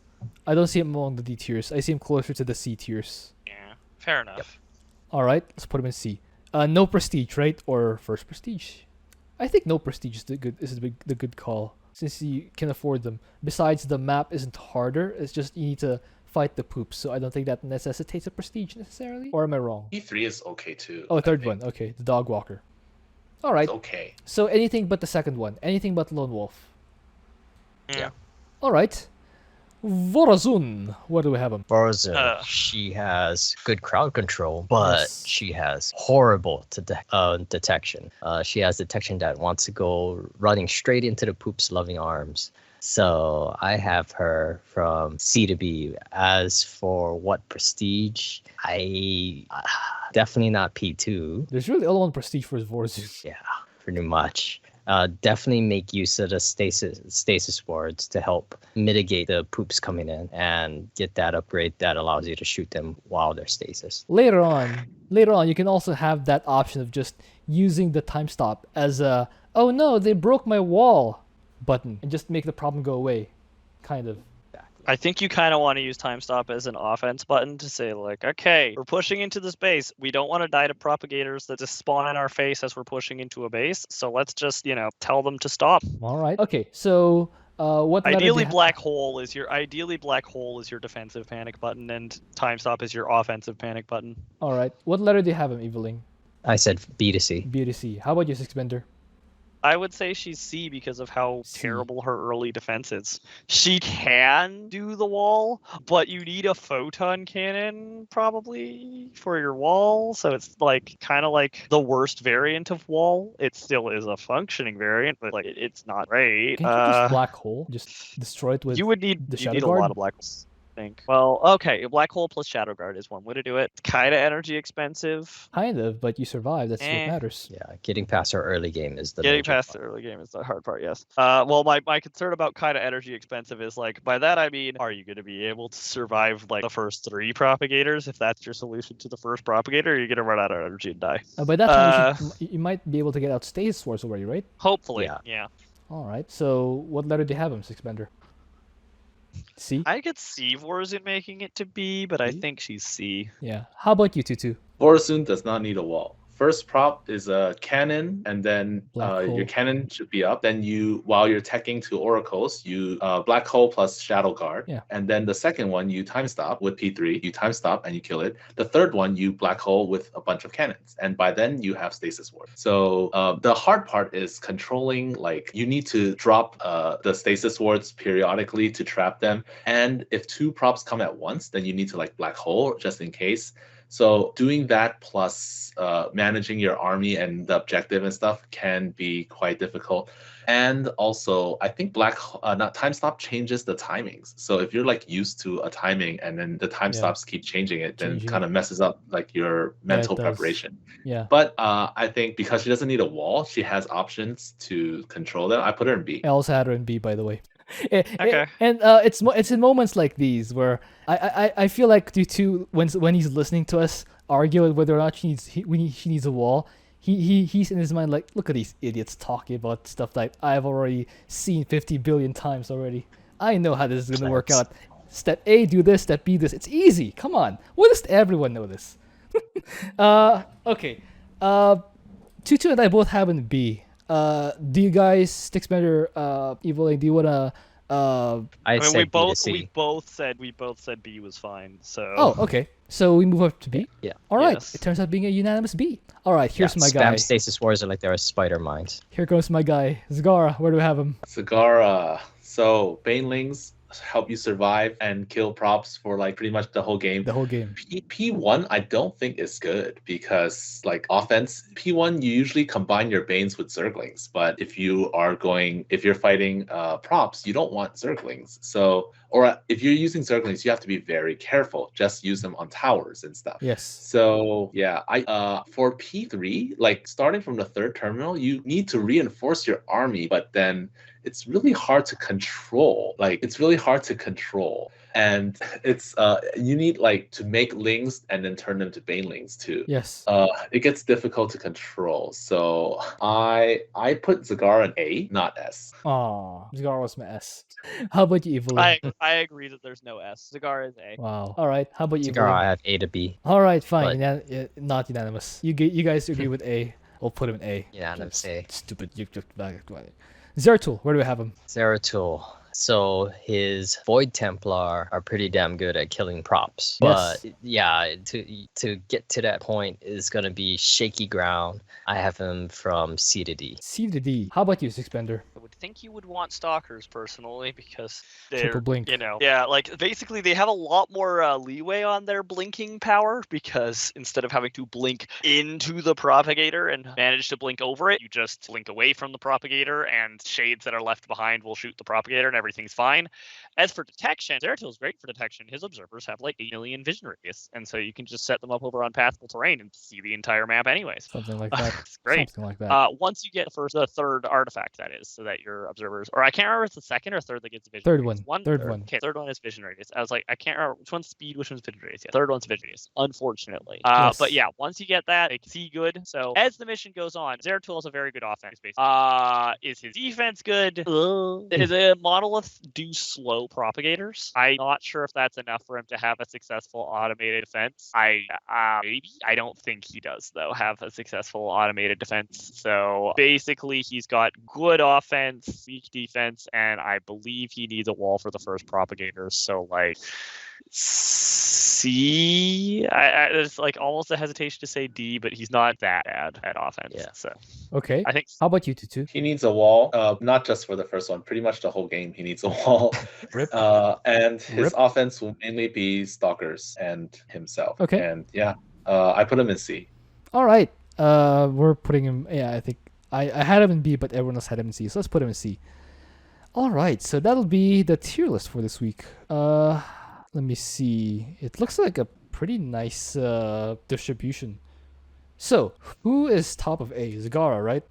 A: I don't see him among the D tiers. I see him closer to the C tiers.
D: Yeah, fair enough.
E: Yep.
A: All right, let's put him in C. No prestige, right? Or first prestige? I think no prestige is the good call since you can afford them. Besides, the map isn't harder. It's just you need to fight the poops, so I don't think that necessitates a prestige necessarily. Or am I wrong?
C: P3 is okay too.
A: Oh, third one. Okay, the dog walker. All right.
C: It's okay.
A: So anything but the second one. Anything but Lone Wolf.
E: Yeah.
A: All right. Vorazun. Where do we have him?
E: Vorazun, she has good crowd control, but
A: Yes.
E: she has horrible detection. She has detection that wants to go running straight into the poop's loving arms. So I have her from C to B. As for what prestige, I definitely not P2.
A: There's really only one prestige for Vorazun.
E: Yeah, pretty much. Definitely make use of the stasis wards to help mitigate the poops coming in and get that upgrade that allows you to shoot them while they're stasis.
A: Later on, you can also have that option of just using the time stop as a "oh no, they broke my wall" button and just make the problem go away, kind of.
D: I think you kind of want to use time stop as an offense button to say like, okay, we're pushing into this base. We don't want to die to propagators that just spawn in our face as we're pushing into a base. So let's just, tell them to stop.
A: All right. Okay. So what?
D: Ideally, black hole is your defensive panic button, and time stop is your offensive panic button.
A: All right. What letter do you have him, Eveling?
E: I said B to C.
A: B to C. How about you, Sticksbender?
D: I would say she's C because of how
A: C.
D: terrible her early defense is. She can do the wall, but you need a photon cannon probably for your wall. So it's kind of like the worst variant of wall. It still is a functioning variant, but it's not great.
A: Can't you just black hole? Just destroy it with
D: you would need
A: the
D: you
A: Shadow
D: need
A: Guard?
D: a lot of black holes. Think. Well, okay, black hole plus shadow guard is one way to do it. Kind of energy expensive.
A: Kind of, but you survive. That's what matters.
E: Yeah, getting past our early game is the
D: Getting
E: major
D: past
E: part.
D: the early game is the hard part, yes. Well, my concern about kind of energy expensive is by that I mean, are you going to be able to survive the first 3 propagators? If that's your solution to the first propagator, you're going to run out of energy and die.
A: By that time, you might be able to get out stasis wars already, right?
D: Hopefully, yeah.
A: All right. So what letter do you have him, Sticksbender? C?
D: I could see Vorazun making it to B, but I think she's C.
A: Yeah. How about you, Twotuuu?
C: Vorazun does not need a wall. First prop is a cannon, and then
A: Black hole.
C: your cannon should be up. Then while you're teching to oracles, you black hole plus shadow guard.
A: Yeah.
C: And then the second one, you time stop with P3. You time stop and you kill it. The third one, you black hole with a bunch of cannons, and by then you have stasis ward. So the hard part is controlling. You need to drop the stasis wards periodically to trap them. And if 2 props come at once, then you need to black hole just in case. So doing that plus managing your army and the objective and stuff can be quite difficult. And also, I think time stop changes the timings. So if you're used to a timing and then the time stops keep changing it, then kind of messes up your mental preparation.
A: Yeah.
C: But I think because she doesn't need a wall, she has options to control them. I put her in B.
A: I also had her in B, by the way.
D: Okay.
A: And it's in moments like these where I feel like Twotuuu when he's listening to us argue whether or not she needs a wall, he's in his mind look at these idiots talking about stuff that I've already seen 50 billion times already. I know how this is gonna work out. Step A, do this. Step B, this. It's easy. Come on. Why does everyone know this? Okay. Twotuuu and I both have in B. Do you guys, Sticksbender, Evil, do you wanna?
E: I said
D: we
E: B to
D: both
E: C.
D: we both said B was fine. So.
A: Oh, okay. So we move up to B.
E: Yeah.
A: All right.
D: Yes.
A: It turns out being a unanimous B. All right. Here's my guy.
E: Spam stasis wars are like there are spider mines.
A: Here comes my guy, Zagara. Where do we have him?
C: Zagara. So Banelings help you survive and kill props for pretty much the whole game.
A: The whole game.
C: P1 I don't think is good because offense P1 you usually combine your Banes with Zerglings, but if you're fighting props, you don't want Zerglings. So if you're using Zerglings, you have to be very careful. Just use them on towers and stuff.
A: Yes.
C: So yeah, for P3, starting from the 3rd terminal, you need to reinforce your army, but then it's really hard to control. And it's you need to make lings and then turn them to banelings too.
A: Yes.
C: It gets difficult to control. So I put Zagara in A, not S.
A: Aw, Zagara was my S. How about you, Evil?
D: I agree that there's no S. Zagara is A.
A: Wow. All right. How about you,
E: Zagara, I
A: Evil?
E: have A to B.
A: All right, fine. Not unanimous. You guys agree with A? We'll put him in A.
E: Yeah, let's say
A: Stupid. Zeratul, where do we have him?
E: Zeratul. So his Void Templar are pretty damn good at killing props. But yeah, to get to that point is gonna be shaky ground. I have him from C to D.
A: C to D. How about you, Sticksbender?
D: I would think you would want stalkers personally because
A: Triple
D: they're,
A: blink.
D: yeah, like basically they have a lot more leeway on their blinking power because instead of having to blink into the propagator and manage to blink over it, you just blink away from the propagator and shades that are left behind will shoot the propagator and everything's fine. As for detection, Zeratul is great for detection. His observers have like 8 million vision radius, and so you can just set them up over unpassable terrain and see the entire map anyways.
A: Something like that.
D: It's great.
A: Something like that.
D: Once you get the third artifact, that is, so that your observers, or I can't remember if it's the second or third that gets vision
A: Third
D: radius.
A: one. Third one.
D: Okay, third one is vision radius. I was like, I can't remember which one's speed, which one's vision radius. Yeah, third one's vision radius, unfortunately.
A: Yes.
D: But yeah, once you get that, they can see good. So as the mission goes on, Zeratul has a very good offense. Basically, is his defense good? Is a monolith do slow propagators? I'm not sure if that's enough for him to have a successful automated defense. Maybe. I don't think he does though have a successful automated defense. So basically, he's got good offense, weak defense, and I believe he needs a wall for the first propagators. So like C. It's like almost a hesitation to say D, but he's not that bad at offense.
E: Yeah.
D: So
A: Okay.
D: I think
A: How about you, Twotuuu?
C: He needs a wall, not just for the first one, pretty much the whole game he needs a wall.
A: Rip.
C: And his
A: Rip.
C: offense will mainly be stalkers and himself.
A: Okay.
C: And yeah, I put him in C.
A: All right. We're putting him. Yeah, I think I had him in B, but everyone else had him in C. So let's put him in C. All right. So that'll be the tier list for this week. Let me see. It looks like a pretty nice distribution. So who is top of A? Zagara, right?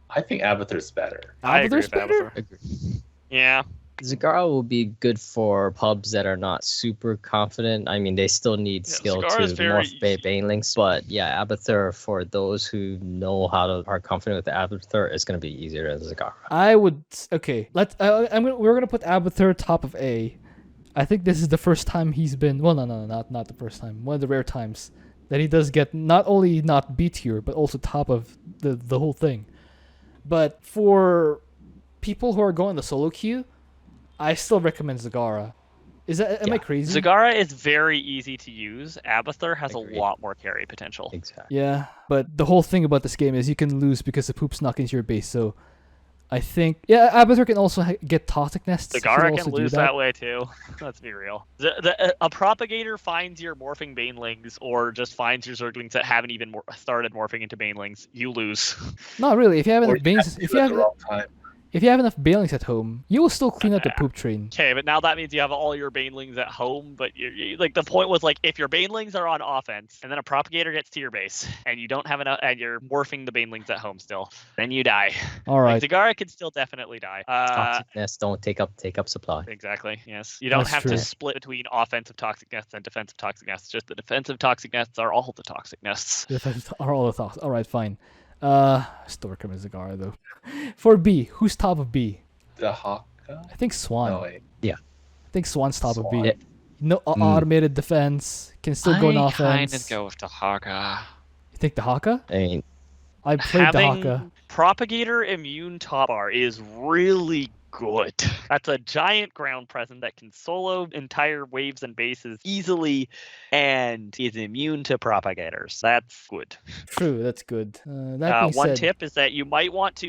C: I think Abathur's better.
D: I agree
A: Abathur's
D: with
A: better?
D: Abathur. Yeah.
E: Zagara will be good for pubs that are not super confident. I mean, they still need skill to
D: Zagara's very
E: morph banelings, but yeah, Abathur, for those who know how to are confident with Abathur, is going to be easier than Zagara.
A: I would. Okay. We're gonna put Abathur top of A. I think this is the first time he's been. Well, no, not the first time. One of the rare times that he does get not only not B tier, but also top of the whole thing. But for people who are going the solo queue, I still recommend Zagara. Am I crazy?
D: Zagara is very easy to use. Abathur has
E: Agreed.
D: a lot more carry potential.
E: Exactly.
A: Yeah, but the whole thing about this game is you can lose because the poop's knocked into your base. So I think Abathur can also get toxic nests.
D: Zagara
A: He'll also
D: can
A: do
D: lose that way too. Let's be real. A propagator finds your morphing banelings or just finds your zerglings that haven't even started morphing into banelings. You lose.
A: Not really. If you have
C: Or
A: enough banelings,
C: do it at the wrong time.
A: if you have enough banelings at home, you will still clean up the poop train.
D: Okay, but now that means you have all your banelings at home. But like the point was like if your banelings are on offense and then a propagator gets to your base and you don't have enough and you're morphing the banelings at home still, then you die.
A: All right.
D: Like, Zagara can still definitely die.
E: Toxic nests don't take up supply.
D: Exactly. Yes. You don't
A: That's
D: have
A: true.
D: to split between offensive toxic nests and defensive toxic nests. Just the defensive toxic nests are all the toxic nests.
A: Are all the thoughts. All right, fine. Still recommend Zagara though. For B, who's top of B?
C: Dehaka?
A: I think Swann.
C: No, wait.
A: I think Swann's top of B.
C: Swann.
A: No automated defense, can still go on offense.
D: kind of go with Dehaka.
A: You think Dehaka?
E: I mean,
A: I played
D: Having
A: Dehaka.
D: propagator immune top bar is really good. That's a giant ground presence that can solo entire waves and bases easily and is immune to propagators. That's good.
A: True, that's good. That being
D: One
A: said,
D: tip is that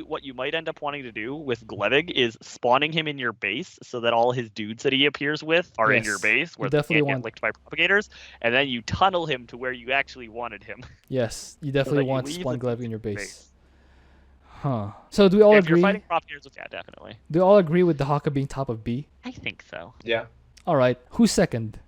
D: what you might end up wanting to do with Glevig is spawning him in your base so that all his dudes that he appears with are in your
A: Yes,
D: base
A: you
D: where they
A: definitely
D: can't
A: want-
D: get licked by propagators, and then you tunnel him to where you actually wanted him.
A: yes, you definitely
D: that you
A: want to
D: leave
A: spawn
D: the
A: Glaive in your base.
D: base.
A: Huh. So do we all
D: If you're
A: agree?
D: fighting propagators, yeah, definitely.
A: Do we all agree with Dehaka being top of B?
D: I think so.
C: Yeah.
A: All right. Who's second?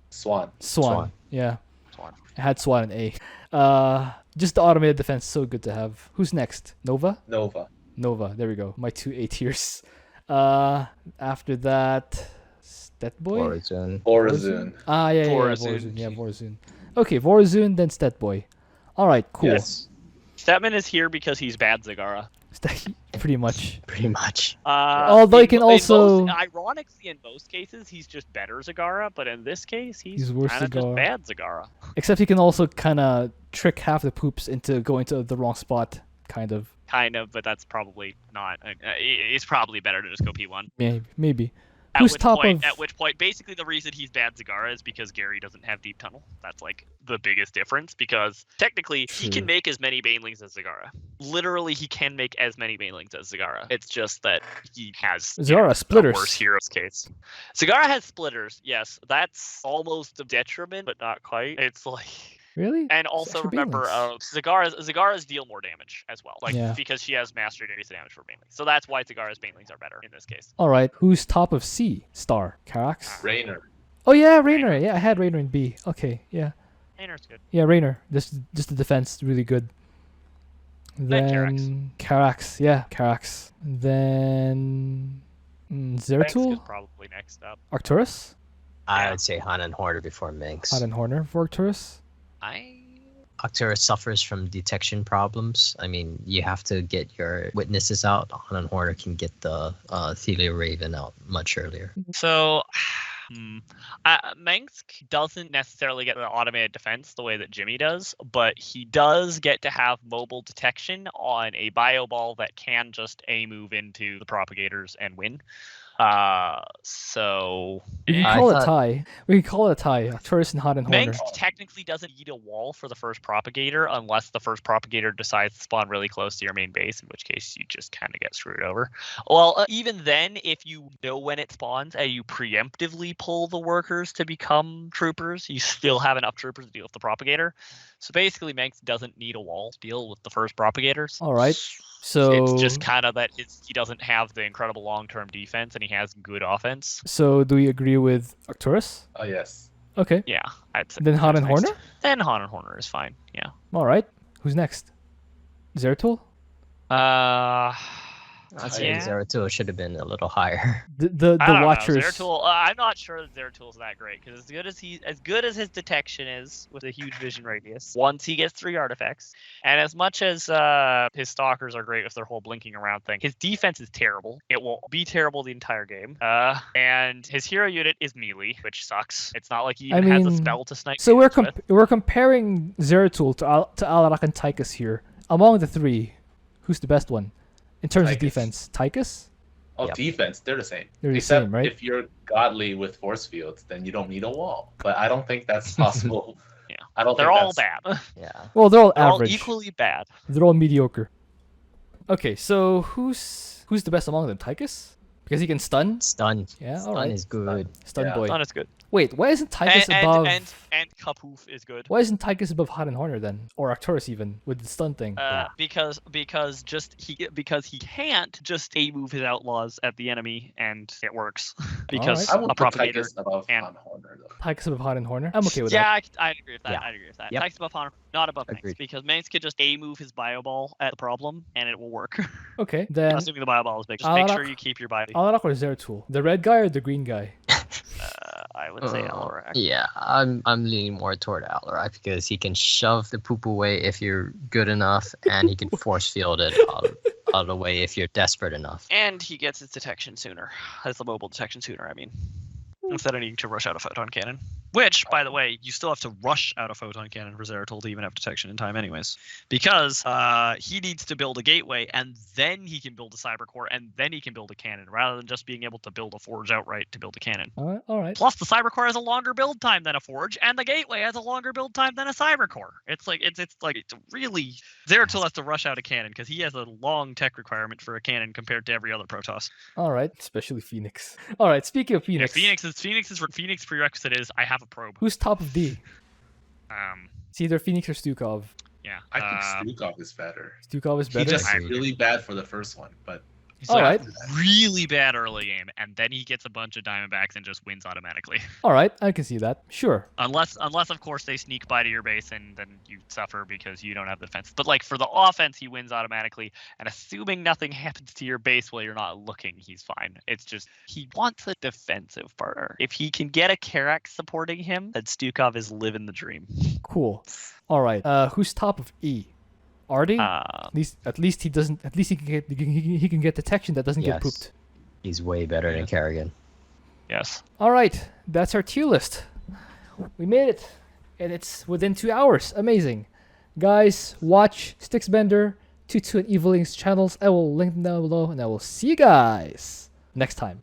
C: Swann.
A: Swann. Yeah.
D: Swann.
A: I had Swann in A. Just the automated defense, so good to have. Who's next? Nova?
C: Nova.
A: Nova. There we go. My 2 A tiers. After that, Stetboy?
E: Vorazun.
C: Vorazun.
A: Yeah,
D: Vorazun.
A: Vorazun. Yeah, Vorazun. Okay, Vorazun, then Stetboy. All right, cool.
C: Yes.
D: Stetmann is here because he's bad Zagara.
A: Pretty much.
E: Pretty much.
A: Although he can also-
D: ironically, in most cases, he's just better Zagara, but in this case,
A: He's
D: he's
A: worse
D: kind of just
A: Zagara.
D: bad Zagara.
A: Except he can also kind of trick half the poops into going to the wrong spot, kind of.
D: kind of, but that's probably not. It's probably better to just go P1.
A: Maybe.
D: At
A: Who's
D: which
A: top
D: point,
A: of?
D: At which point, basically the reason he's bad Zagara is because Gary doesn't have deep tunnel. That's like the biggest difference, because technically he
A: True.
D: can make as many banelings as Zagara. Literally, he can make as many banelings as Zagara. It's just that he has
A: Zagara splitters.
D: a worse hero's case. Zagara has splitters. Yes, that's almost a detriment, but not quite. It's like.
A: Really?
D: And also
A: extra
D: remember, Zagara's deal more damage as well, like
A: Yeah.
D: because she has mastery damage for banelings. So that's why Zagara's banelings are better in this case.
A: All right. Who's top of C? Star. Karax.
C: Raynor.
A: Oh yeah, Raynor. Yeah, I had Raynor in B. Okay. Yeah.
D: Raynor's good.
A: Yeah, Raynor. Just the defense, really good. Then Karax. Yeah, Karax. Then
D: Banks
A: Zeratul.
D: is probably next up.
A: Arcturus.
E: I would say Han and Horner before Minx.
A: Hot and Horner for Arcturus.
E: Arcturus suffers from detection problems. I mean, you have to get your witnesses out. Han and Horner can get the Thelia Raven out much earlier.
D: So, Mengsk doesn't necessarily get the automated defense the way that Jimmy does, but he does get to have mobile detection on a bio ball that can just move into the propagators and win. So
A: We can call it a tie. We can call it a tie. Arcturus and Hot and Horner.
D: Mengsk technically doesn't need a wall for the first propagator unless the first propagator decides to spawn really close to your main base, in which case you just kind of get screwed over. Well, even then, if you know when it spawns and you preemptively pull the workers to become troopers, you still have enough troopers to deal with the propagator. So basically, Mengsk doesn't need a wall to deal with the first propagators.
A: All right. So
D: it's just kind of that he doesn't have the incredible long-term defense and he has good offense.
A: So do we agree with Arcturus?
C: Oh, yes.
A: Okay.
D: Yeah, I'd say
A: Then Hot and
D: next.
A: Horner?
D: Then Hot and Horner is fine. Yeah.
A: All right. Who's next? Zeratul?
E: I'd say
D: Yeah.
E: Zeratul should have been a little higher.
A: The
D: I don't
A: Watchers.
D: know. Zeratul, I'm not sure that Zeratul's that great because as good as his detection is with a huge vision radius, once he gets 3 artifacts, and as much as his stalkers are great with their whole blinking around thing, his defense is terrible. It will be terrible the entire game. And his hero unit is melee, which sucks. It's not like he even has a spell to snipe.
A: So we're
D: units with.
A: we're comparing Zeratul to Alarak and Tychus here. Among the 3, who's the best one in terms of
C: Tychus.
A: defense? Tychus?
C: Oh,
E: Yep.
C: defense, they're the same.
A: They're the
C: Except
A: same, right?
C: if you're godly with force fields, then you don't need a wall. But I don't think that's possible.
D: Yeah.
C: I don't
D: They're
C: think
D: all
C: that's...
D: bad.
E: Yeah.
A: Well, they're all
D: They're all
A: average.
D: equally bad.
A: They're all mediocre. Okay, so who's the best among them? Tychus? Because he can stun?
E: Stun.
A: Yeah,
E: Stun
A: alright.
E: is good.
A: Stun
C: Yeah.
A: boy.
D: Stun is good.
A: Wait, why isn't Tychus above...
D: And Kapoof is good.
A: Why isn't Tychus above Hot and Horner then? Or Arcturus even, with the stun thing?
D: Because he can't just move his outlaws at the enemy and it works. Because
A: Alright.
C: I would
D: a
C: put
D: propagator
C: Tychus above
D: and-
C: Han Horner, though.
A: Tychus above Hot and Horner? I'm okay with
D: yeah,
A: that.
D: I'd agree with that.
E: Yeah.
D: I'd agree with that.
E: Yep.
D: Tychus above Honor, not above Manx,
E: Agreed.
D: because Manx could just move his bio ball at the problem and it will work.
A: Okay, then
D: Assuming the bio ball is big. Just make sure
A: Alarak-
D: you keep your bio.
A: Alarak or Zeratul? The red guy or the green guy?
D: I would say Alarak.
E: Yeah, I'm leaning more toward Alarak because he can shove the poop away if you're good enough, and he can force field it out of the way if you're desperate enough.
D: And he gets his detection sooner. Has the mobile detection sooner, I mean. Instead of needing to rush out a photon cannon. Which, by the way, you still have to rush out a photon cannon for Zeratul to even have detection in time anyways. Because he needs to build a gateway, and then he can build a cyber core, and then he can build a cannon, rather than just being able to build a forge outright to build a cannon.
A: Alright.
D: Plus, the cyber core has a longer build time than a forge, and the gateway has a longer build time than a cyber core. It's really Zeratul has to rush out a cannon because he has a long tech requirement for a cannon compared to every other Protoss.
A: Alright, especially Phoenix. Alright, speaking of Phoenix.
D: Yeah, Phoenix prerequisite is I have a probe.
A: Who's top of D? It's either Phoenix or Stukov.
D: Yeah.
C: I think Stukov is better.
A: Stukov is
C: He
A: better?
C: just really bad for the first one, but
D: He's
A: Alright.
D: really bad early game, and then he gets a bunch of Diamondbacks and just wins automatically.
A: Alright, I can see that. Sure.
D: Unless of course they sneak by to your base and then you suffer because you don't have the defense. But like for the offense, he wins automatically, and assuming nothing happens to your base while you're not looking, he's fine. It's just he wants a defensive partner. If he can get a Karax supporting him, then Stukov is living the dream.
A: Cool. Alright, who's top of E? Artie? At least he doesn't. At least he can get detection that doesn't get
E: Yes.
A: pooped.
E: He's way better than Kerrigan.
D: Yes.
A: All right, that's our tier list. We made it, and it's within 2 hours. Amazing, guys! Watch Sticksbender Twotuuu and Eviling's channels. I will link them down below, and I will see you guys next time.